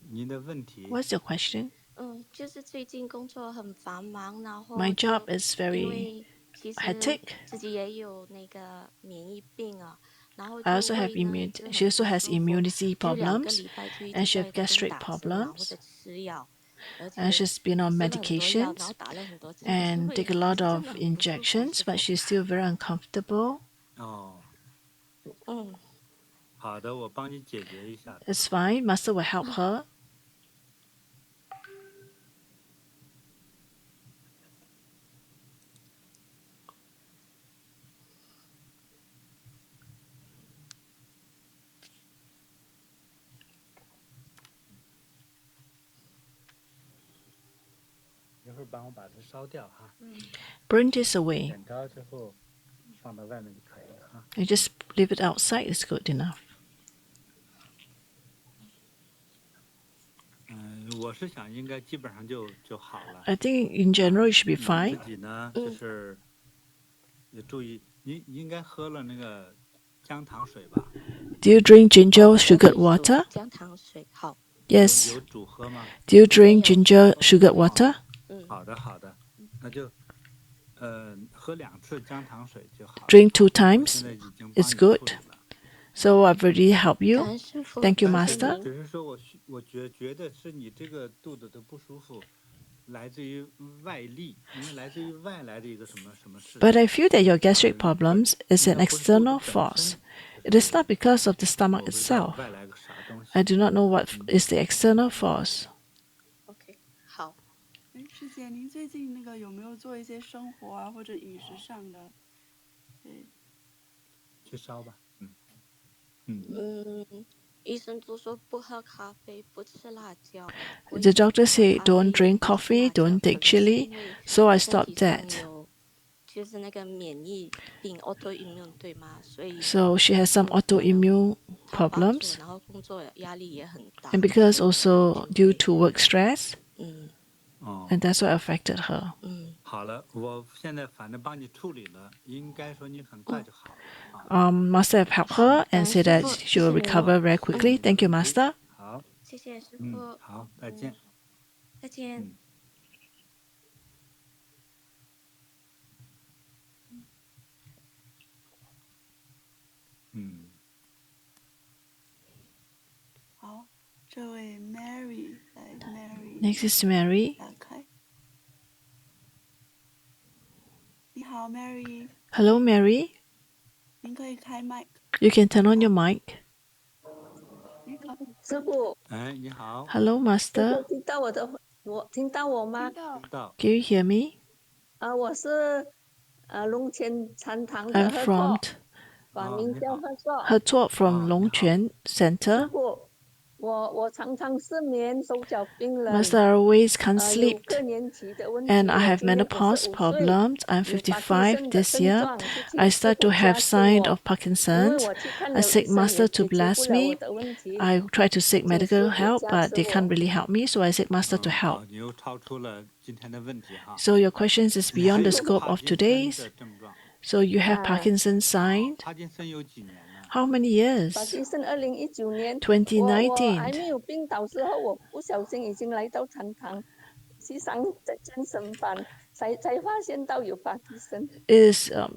您的问题。What's your question? 就是最近工作很繁忙，然后 My job is 因 very 为其实 hectic. 自己也有那个免疫病啊，然后 I also 就 have 会呢 immunity. 就 She 很 also 不 has 舒服， immunity 就2个 problems, 礼拜就一 and 直 she 在 has 跟 gastric 打针，然后 problems, 在吃药，而 and 且 she's been on 吃了很多药，然 medications 后打了很多针， and 因为 take a 还 lot 是真 of 的很不舒服， injections, 师 but 傅。 she's still very uncomfortable. 好的，我帮你解决一下。 It's fine. Master will help her. 一会儿帮我把它烧掉哈。Burn this away. 点着之后放到外面就可以了哈。 You just leave it outside is good enough. 我是想应该基本上就好了。 I think in general it should be 自 fine. 己呢就是也注意，您应该喝了那个姜糖水吧？ Do you drink ginger sugared water? 姜糖水好。 Yes. 有煮喝吗？ Do you drink ginger sugared water? 好的，那就喝2次姜糖水就好了。 Drink 2 times. 现在已经帮 It's 你 good. 处理了。 So I've already helped you. 感恩师傅， Thank you, 谢谢 Master. 您。只是说我觉得是你这个肚子的不舒服，来自于外力，应该来自于外来的一个什么事情。 But I feel that your gastric problems is an external force. It is not because of the stomach 我不知道 itself. 外来个啥东西。 I do not know what is the external force. OK， 好。师姐，您最近那个有没有做一些生活啊或者饮食上的？对，去烧吧。医生都说不喝咖啡，不吃辣椒。 The doctor said 咖啡 don't drink 不吃 coffee, 辣椒 don't 可 take 能是 chili, 因为 so I 身 stopped 体上 that. 有就是那个免疫病 autoimmune 对吗？所以 So she has some autoimmune 他发作， problems, 然后工作压力也很大。 and because also due to work stress, 嗯 and that's what affected her. 好了，我现在反正帮你处理了，应该说你很快就好了。 Master have helped her and said that she will recover very quickly. Thank you, Master. 好，谢谢师傅。好，再见。再见。好，这位 Mary 来 Mary。 Next is Mary. 打开。你好 Mary， Hello, Mary. 您可以开麦。 You can turn on your mic. 你好，师傅，你好。 Hello, Master. 听到我吗？听到。听到。 Can you hear me? 我是龙泉禅堂 I'm 的贺 from 硕，法名叫贺硕。 Her Talk from Longquan 师 Center. 傅，我 Master, I always can't sleep. And I have menopause problems. I'm 55 this year. I start to have sign of Parkinson's. I seek Master to bless me. I try to seek medical help, but they can't really help me, so I seek Master to help. So your questions is beyond the scope of today's. So you have Parkinson's sign. How many years? 2019.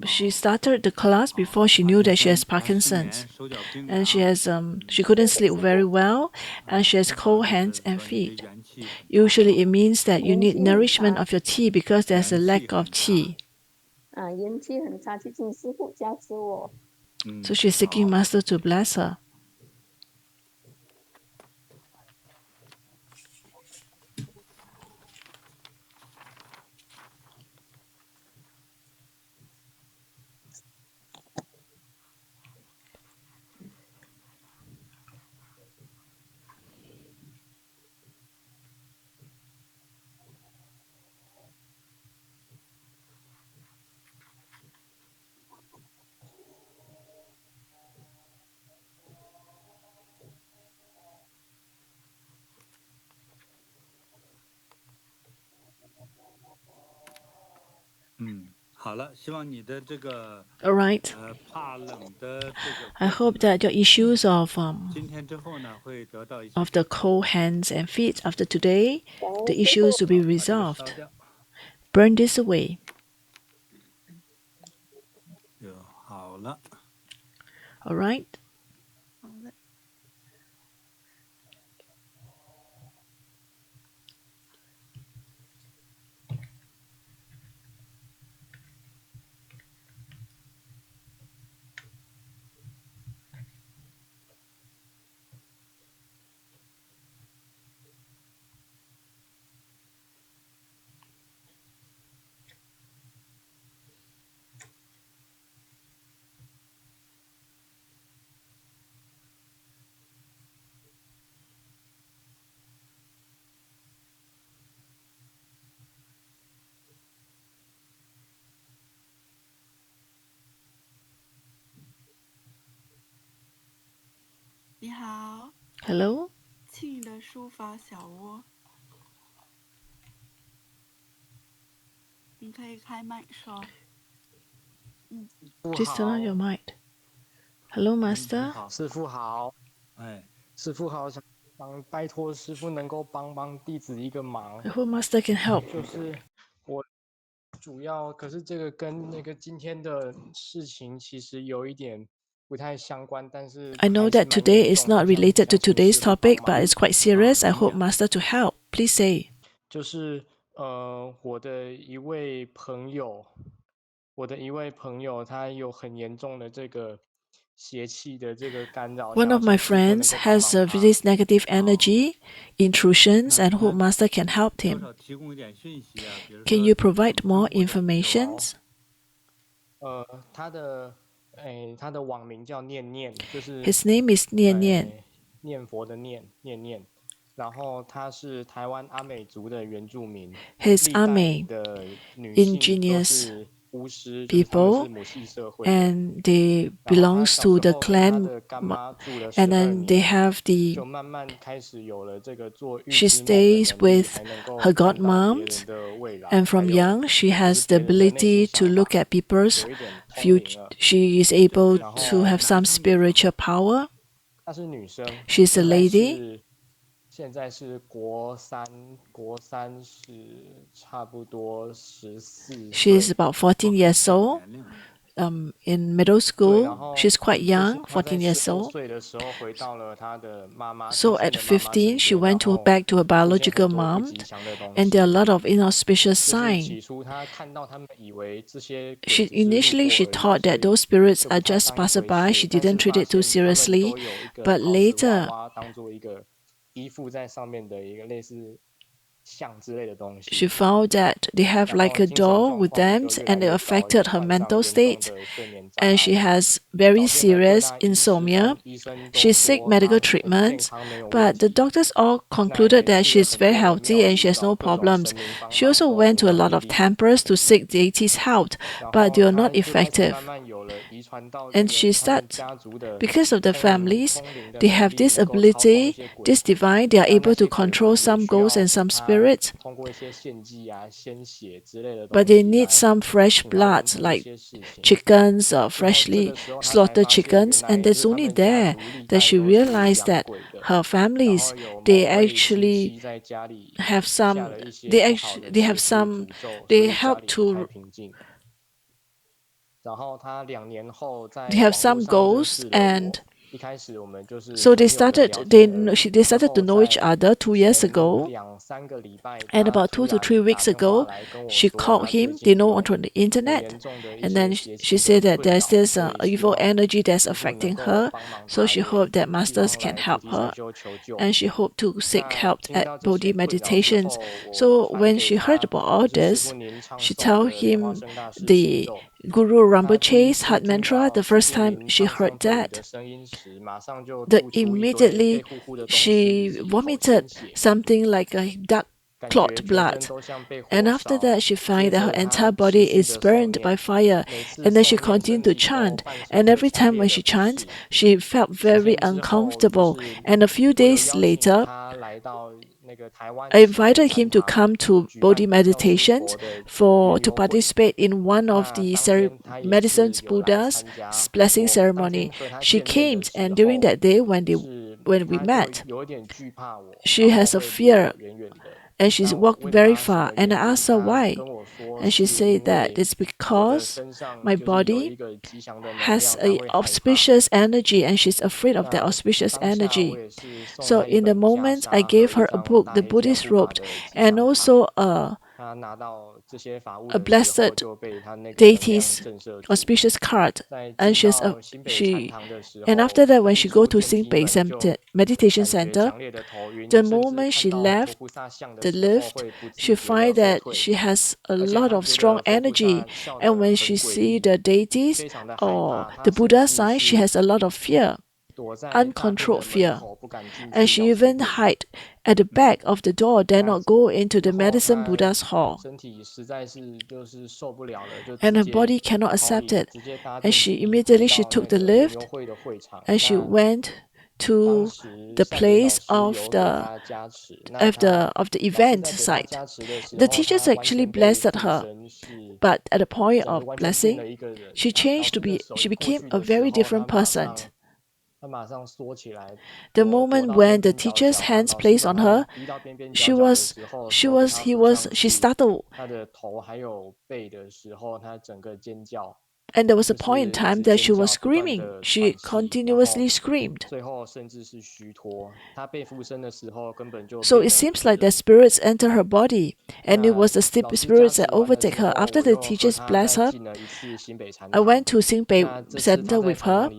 She started the class before she knew that she has Parkinson's, and she couldn't sleep very well, and she has cold hands and feet. Usually, it means that you need nourishment of your qi because there's a lack of qi. So she's seeking Master to bless her. All right. I hope that your issues of the cold hands and feet after today, the issues will be resolved. Burn this away. All right. Hello. 庆的书法小窝，你可以开麦说。Just turn on your mic. Hello, Master. 师父好。师父好，想拜托师父能够帮弟子一个忙。I hope Master can help. 就是我主要，可是这个跟那个今天的事情其实有一点不太相关，但是 I know that today is not related to today's topic, but it's quite serious. I hope Master to help. Please say. 就是我的一位朋友，他有很严重的这个邪气的这个干扰。One of my friends has this negative energy intrusions, and hope Master can help him. Can you provide more information? 他的网名叫念念，就是 His name is 念念，念佛的念，念念。然后他是台湾阿美族的原住民， His Ame 的女性 indigenous 都是巫师， people, 是母系社会 and they belongs to the clan, and then they have the. 就慢慢开始有了这个做预 She 知梦的 stays 能力， with 才能够 her 看到 godmom, 别人的未来， and from 还有 young she has the 就是别人的内心 ability to 想 look 法 at people's 有一点通灵 future. 了。 She is able 然后 to have some spiritual power. 她是女生， She's a lady. 现在是国三是差不多14 She is 岁。 about 14 years old. In middle school, she's quite young, 14 years old. 岁的时候回到了她的妈妈。 So at 15, she went back to her 出现 biological 很多不 mom, 吉祥的东西。 and there are a lot of inauspicious 就是起 signs. 初她看到他们以为这些 She 鬼只是路 initially she 过而已， thought that 所以 those spirits 就 are 不太 just 当一回 passerby. 事。 She 但是 didn't treat 发 it too 现他们 seriously. 都有一个 But 陶瓷 later, 娃娃当做一个依附在上面的一个类似像之类的东西。 she found that they have like a doll with them and it affected her mental state. And she has very serious insomnia. She's seek medical treatment, but the doctors all concluded that she's very healthy and she has no problems. She also went to a lot of temples to seek deities' help, but they are not effective. And she said, because of the families, they have this ability, this divine, they are able to control some ghosts and some spirits, but they need some fresh blood, like chickens or freshly slaughtered chickens. And that's only there that she realized that her families, they actually have some, they help to, they have some goals, and so they started to know each other 2 years ago. And about 2 to 3 weeks ago, she called him. They know on the internet, and then she said that there's this evil energy that's affecting her. So she hoped that masters can help her, and she hoped to seek help at Bodhi meditations. So when she heard about all this, she told him the Guru Rinpoche's heart mantra. The first time she heard that, immediately she vomited something like a dark clot blood. And after that, she found that her entire body is burned by fire. And then she continued to chant. And every time when she chants, she felt very uncomfortable. And a few days later, I invited him to come to Bodhi meditations to participate in one of the medicines Buddha's blessing ceremony. She came, and during that day when we met, she has a fear and she walked very far. And I asked her why. And she said that it's because my body has a auspicious energy and she's afraid of that auspicious energy. So in the moment, I gave her a book, The Buddhist Robe, and also a blessed deity's auspicious card. And and after that, when she go to Xingbei meditation center, the moment she left the lift, she find that she has a lot of strong energy. And when she see the deities or the Buddha sign, she has a lot of fear, uncontrolled fear. And she even hide at the back of the door, dare not go into the medicine Buddha's hall. And her body cannot accept it. And she took the lift and she went to the place of the event site. The teachers actually blessed her, but at the point of blessing, she became a very different person. The moment when the teacher's hands placed on her, she startled. And there was a point in time that she was screaming. She continuously screamed. So it seems like the spirits enter her body, and it was the spirits that overtake her. After the teachers blessed her, I went to Xingbei Center with her,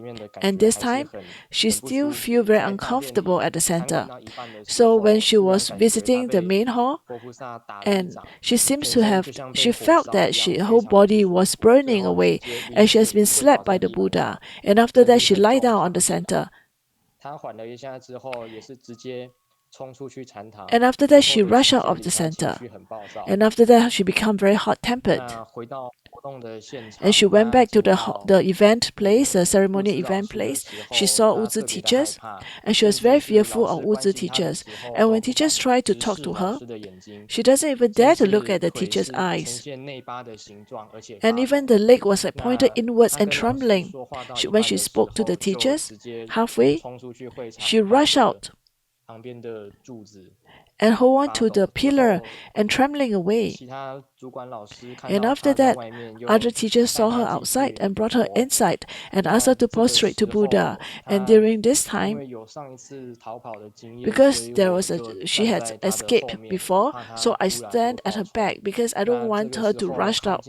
and this time she still feel very uncomfortable at the center. So when she was visiting the main hall, and she felt that her whole body was burning away, and she has been slapped by the Buddha. And after that, she lied down on the center. And after that, she rushed out of the center. And after that, she became very hot-tempered. And she went back to the event place, the ceremony event place. She saw Wuzi teachers, and she was very fearful of Wuzi teachers. And when teachers tried to talk to her, she doesn't even dare to look at the teacher's eyes. And even the leg was like pointed inwards and trembling. When she spoke to the teachers, halfway, she rushed out and hold on to the pillar and trembling away. And after that, other teachers saw her outside and brought her inside and asked her to prostrate to Buddha. And during this time, because she had escaped before, so I stand at her back because I don't want her to rush out.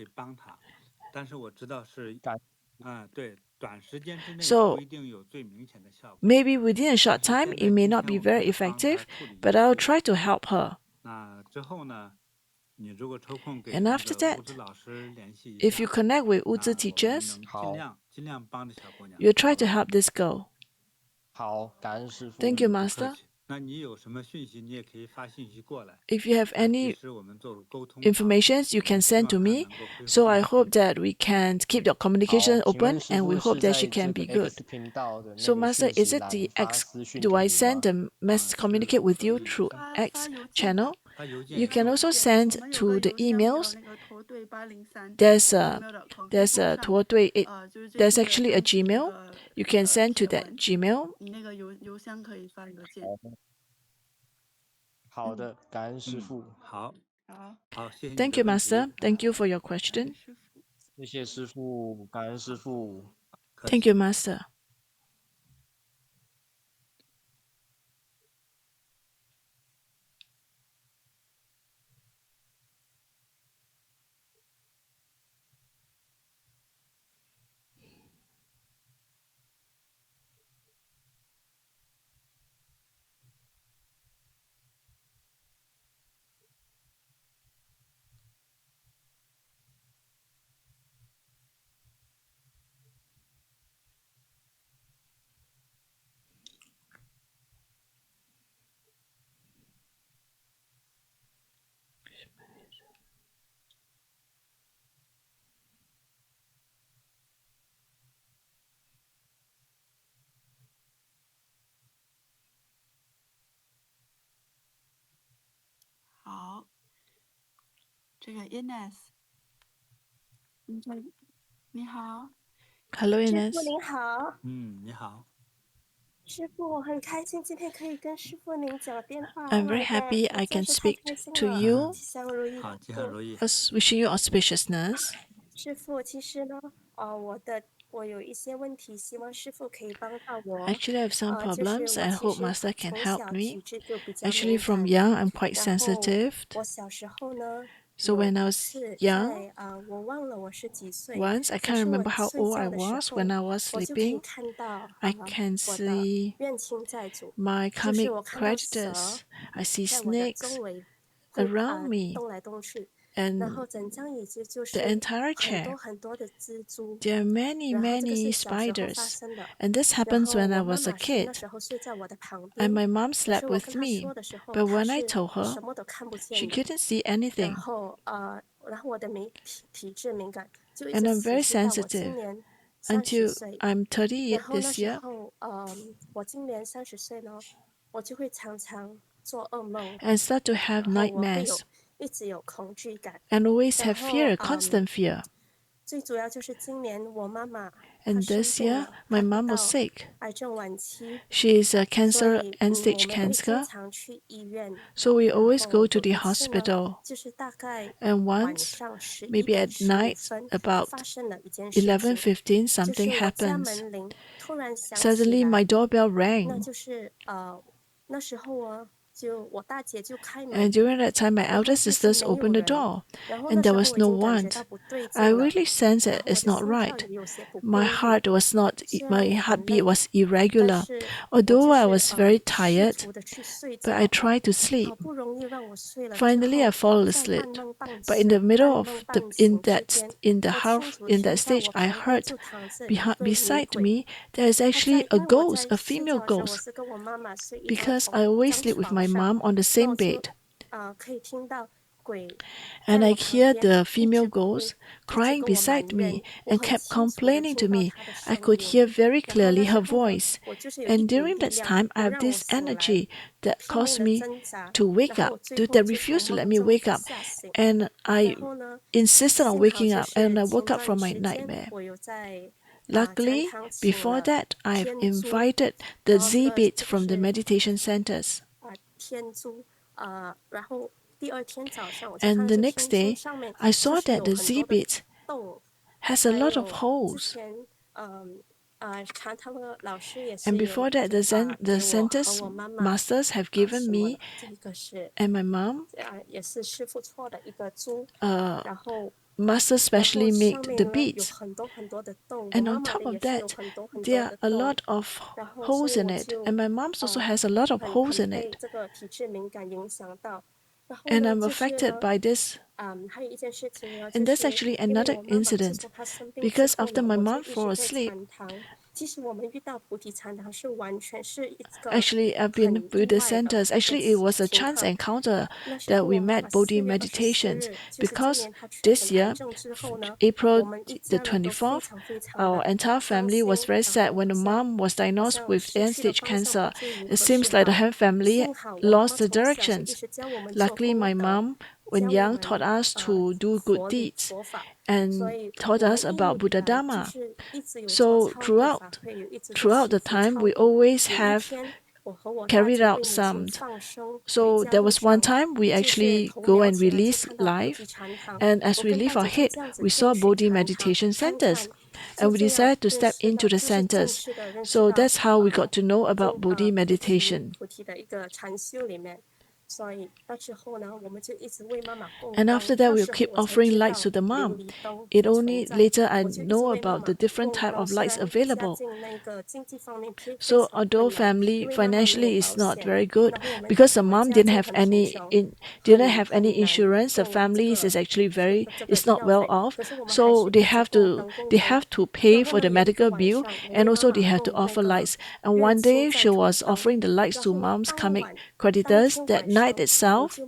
可以帮他，但是我知道是，对，短时间之内 So 不一定有最明显的效果。 maybe within a short 但是 time 现 it 在 may 今 not 天 be 我可 very 以帮 effective, 他处理一 but 下 I'll 这个 try to help her. 那之后呢，你如果抽空给 And 那 after 个 that, 物资老师联系一 if you 下， connect with 那 Uzi 我们 teachers, 能尽量帮着小姑娘， you try 好 to 吧？ help this girl. 好，感恩师傅。 Thank you, 不客 Master. 气。If you have any information, you can send to me. So I hope that we can keep the communication 好，请问 open, 师 and we 傅 hope 是 that she 在 can 这个 be good. X 频道的 So 那个 Master, 讯 is 息 it the 栏发 X? 私讯 Do 给 I 你 send 吗？ the communicate with you through 发 X 邮件 channel? 发 You can 邮 also 件 send 我们有 to 个 the 邮箱叫 emails. 那个驼队803 There's a gmail.com， 可以 there's 放 a 上驼队 就是这 there's 次的 actually a 专辑那 Gmail. 个 You can send to 贴 that 文， Gmail. 你那个邮箱可以发邮件。好的，感恩师傅。好， Thank you, Master. Thank you for your 感恩 question. 师傅。谢谢师傅，感恩师傅。Thank you, Master.好，这个 Ines， 你好。 Hello, 师 Ines. 傅您好，你好。师傅，我很开心今天可以跟师傅您讲电话， I'm very 我 happy I 真 can 是太 speak 开心 to 了， you. 吉祥如意。Wishing you auspiciousness. 师傅，其实呢，我有一些问题，希望师傅可以帮到我。 Actually, I have some 就是 problems 我 and 其 hope 实 Master can 从 help 小 me. 体质就比较 Actually, 敏 from 感， young, I'm quite 然后 sensitive. 我小时候呢， So 有 when I 一 was 次 young, 在我忘了我是几岁， once I 可 can't 是我 remember how 睡 old I 觉的时 was 候， when I was 我就可以 sleeping. 看到 I can 我的 see 冤亲债主， my 就是 karmic 我看到蛇 predators. I see 在我的 snakes 周围会 around me 动来动去， and 然后整张椅子就 the 是 entire 很多 chair. 很多的蜘蛛， There are many, 然后这个是 many 小时候发 spiders. 生的。 And this 然 happens 后 when I 我妈 was a 妈是那 kid. 时候睡在我的旁 And 边， my mom 可 slept 是我 with 跟她 me. 说的时候， But 她 when I 是 told her, 什么都看不 she 见的。 couldn't see 然 anything. 后我的体质敏感，就一 And 直 I'm 持 very 续到我 sensitive 今年30 until 岁。 I'm 30 然后那 this 时 year. 候，我今年30岁呢，我就会常常做噩梦， And start to have 然后我会 nightmares 一直有恐惧感。 and always 然 have 后 fear, constant fear. 最主要就是今年我妈妈她 And 生 this 病 year, 了， my 她得 mom was 到 sick. 癌症晚期， She is a 所 cancer, 以 end-stage 我们会经 cancer. 常去医院。 So we 然 always 后 go to 有 the 一次呢， hospital. 就是大概 And 晚 once, 上11 maybe 点 at 15 night, 分 about 发生了一件事 11:15, 情，就 something 是我家 happens. 门铃突然响起 Suddenly, my 来， doorbell 那 rang. 就是那时候我大姐就开 And 门， during that time, my 然后 elder 就是 sisters 没有 opened the 人， door, 然后 and 那 there 时候 was 我已 no 经感 one. 觉到不对 I 劲了， really sensed 然 it 后我 is 的 not 心跳 right. 也有些不 My 规律， heart was not, 虽然 my 我很 heartbeat 累， was 但 irregular. 是我 Although 就 I 是 was very 试 tired, 图的去睡 but I 觉， tried to 好 sleep. 不容易让我睡了之 Finally, I 后， fall 在 asleep. 半梦半 But in the 醒 middle 半 of 梦 the 半醒之间， in the 我 half 清楚 in 听 that 到 stage, 我 I 旁边 heard 就躺着一对女 beside 鬼。 me there is 她 actually 在，因 a 为我 ghost, 在 a 睡 female 觉的时候，我 ghost, 是跟我妈妈睡在 because 同 I 一 always 张 sleep with 床 my 上， mom on the 那我 same 就 bed. 可以听到鬼 And 在 I 我旁 hear 边 the 一 female 直哭， ghost 一直 crying 跟我埋 beside me 怨，我 and 很 kept 清楚的 complaining 听 to 到 me. 她的 I 声 could 音。 hear very 然后那 clearly 时 her 候呢， voice. 我就是有一 And 股 during 力 this 量 time, I 不 have 让我 this 醒来， energy that 拼命 caused 的 me 挣扎， to 然 wake 后 up, 我最 to, 后 that 就 refused 从 to let 梦 me 中 wake 被 up. 吓醒。 And 然 I 后呢， insisted on 幸好 waking 就 up, and 是 I 前 woke up 段 from my 时间 nightmare. 我有在禅 Luckily, 堂请 before 了 that, I've 天珠， invited the 然后 Z bit 这个 from the 是 meditation centers. 天珠，然后第二天早上我就 And 看到 the 这 next 天珠 day, 上面 I 就 saw 是 that 有 the 很 Z 多的 bit 洞， has a 还 lot of 有之 holes. 前禅堂的老师也 And 是有 before that, the 给我和 center's 我妈妈 masters have given 什么 me 的，这个是 and my mom 也是师傅做的一个珠， uh, 然后 masters 然后 specially 上 made 面 the 呢有 beads. 很多很多的洞，我 And 妈 on 妈的 top of 也是有 that, 很多很 there 多 are 的 a 洞， lot of 然后所 holes 以 in 我 it. 就 And my mom's also has a lot of holes 很 in 被 it. 这个体质敏感影响到，然后 And 呢 I'm 就是 affected 呢， by this. 还有一件事情呢，就 And that's 是 actually 因为 another 我妈妈自 incident. 从她生病之 Because 后 after 呢， my 我就 mom 一直 fall 在 asleep, 禅堂 Actually, I've been Buddhist centers. Actually, it was a chance encounter that we met Bodhi meditations because this year, April the 24th, our entire family was very sad when the mom was diagnosed with end-stage cancer. It seems like the whole family lost the directions. Luckily, my mom, when young, taught us to do good deeds and taught us about Buddha Dharma. So throughout the time, we always have carried out some. So there was one time we actually go and release live, and as we leave our head, we saw Bodhi meditation centers, and we decided to step into the centers. So that's how we got to know about Bodhi meditation. And after that, we'll keep offering lights to the mom. It only later I know about the different type of lights available. So although family financially is not very good, because the mom didn't have any insurance, the family is actually is not well off. So they have to pay for the medical bill, and also they have to offer lights. And one day she was offering the lights to mom's karmic creditors. That night itself,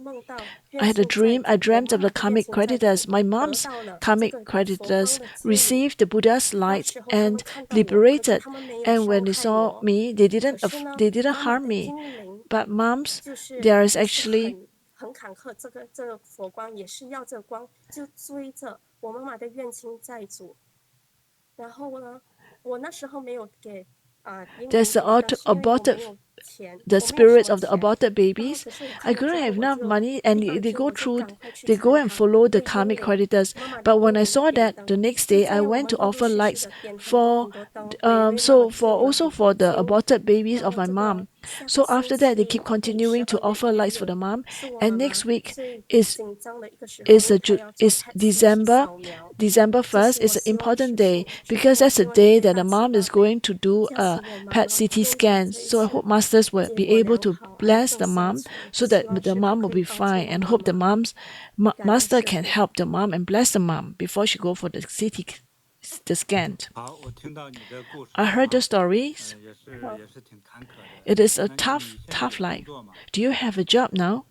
I had a dream. I dreamt of the karmic creditors. My mom's karmic creditors received the Buddha's light and liberated. And when they saw me, they didn't harm me. But mom's, there is actually there's the spirits of the aborted babies. I couldn't have enough money, and they go and follow the karmic creditors. But when I saw that, the next day I went to offer lights for for the aborted babies of my mom. So after that, they keep continuing to offer lights for the mom. And next week is December 1st. Is an important day because that's the day that the mom is going to do a PET CT scan. So I hope masters will be able to bless the mom so that the mom will be fine, and hope the master can help the mom and bless the mom before she go for the scan. I heard the stories. It is a tough life. Do you have a job now?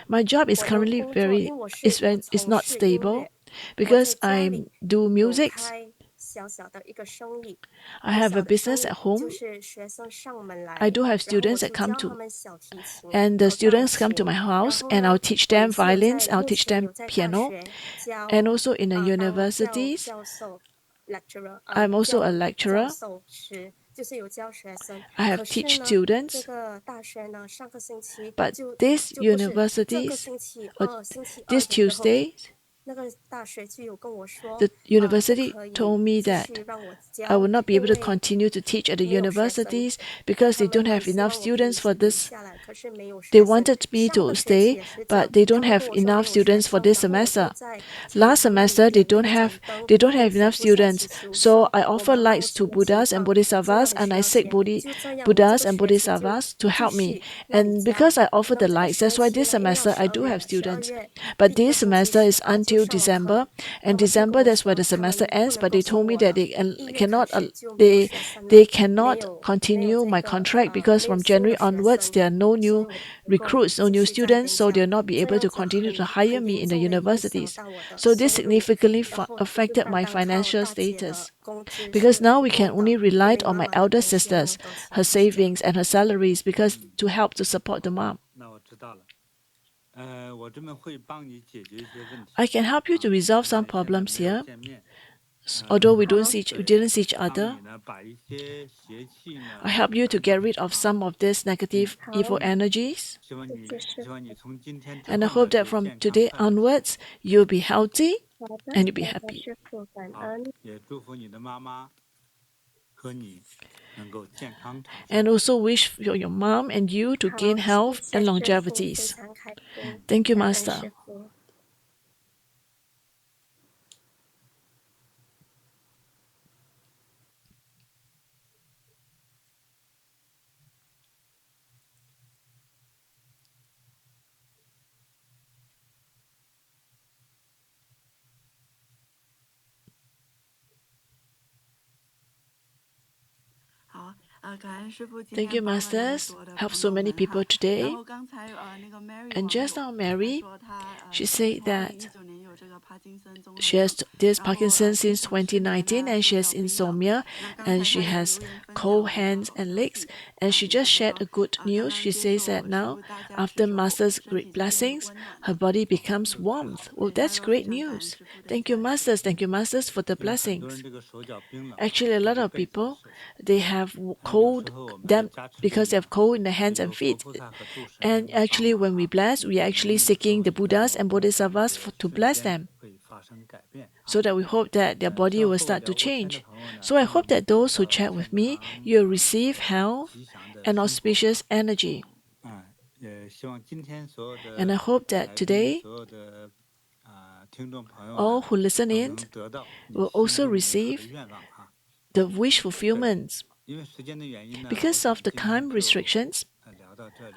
My job is currently is not stable because I do music. I have a business at home. I do have students that come to, and the students come to my house, and I'll teach them violins, I'll teach them piano, and also in the universities, I'm also a lecturer. I have teach students, but this universities, this Tuesday, the university told me that I will not be able to continue to teach at the universities because they don't have enough students for this. They wanted me to stay, but they don't have enough students for this semester. Last semester, they don't have enough students, so I offer lights to Buddhas and Bodhisattvas, and I seek Buddhas and Bodhisattvas to help me. And because I offer the lights, that's why this semester I do have students. But this semester is until December, and December that's where the semester ends. But they told me that they cannot continue my contract because from January onwards there are no new recruits, no new students, so they'll not be able to continue to hire me in the universities. So this significantly affected my financial status because now we can only rely on my elder sisters, her savings and her salaries because to help to support the mom. I can help you to resolve some problems here. Although we didn't see each other, I help you to get rid of some of these negative evil energies. And I hope that from today onwards, you'll be healthy and you'll be happy. And also wish for your mom and you to gain health and longevities. Thank you, Master. Thank you, Masters. Helped so many people today. And just now, Mary, she said that she has this Parkinson's since 2019 and she has insomnia and she has cold hands and legs. And she just shared a good news. She says that now, after Master's great blessings, her body becomes warmth. Well, that's great news. Thank you, Masters. Thank you, Masters, for the blessings. Actually, a lot of people, they have cold, damp, because they have cold in the hands and feet. And actually, when we bless, we are actually seeking the Buddhas and Bodhisattvas to bless them, so that we hope that their body will start to change. So I hope that those who chat with me, you will receive health and auspicious energy. And I hope that today, all who listen in will also receive the wish fulfillments. Because of the time restrictions,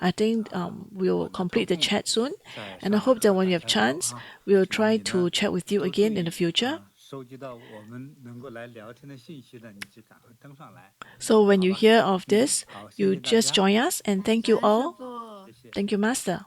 I think we'll complete the chat soon. And I hope that when you have chance, we'll try to chat with you again in the future. So when you hear of this, you just join us and thank you all. Thank you, Master.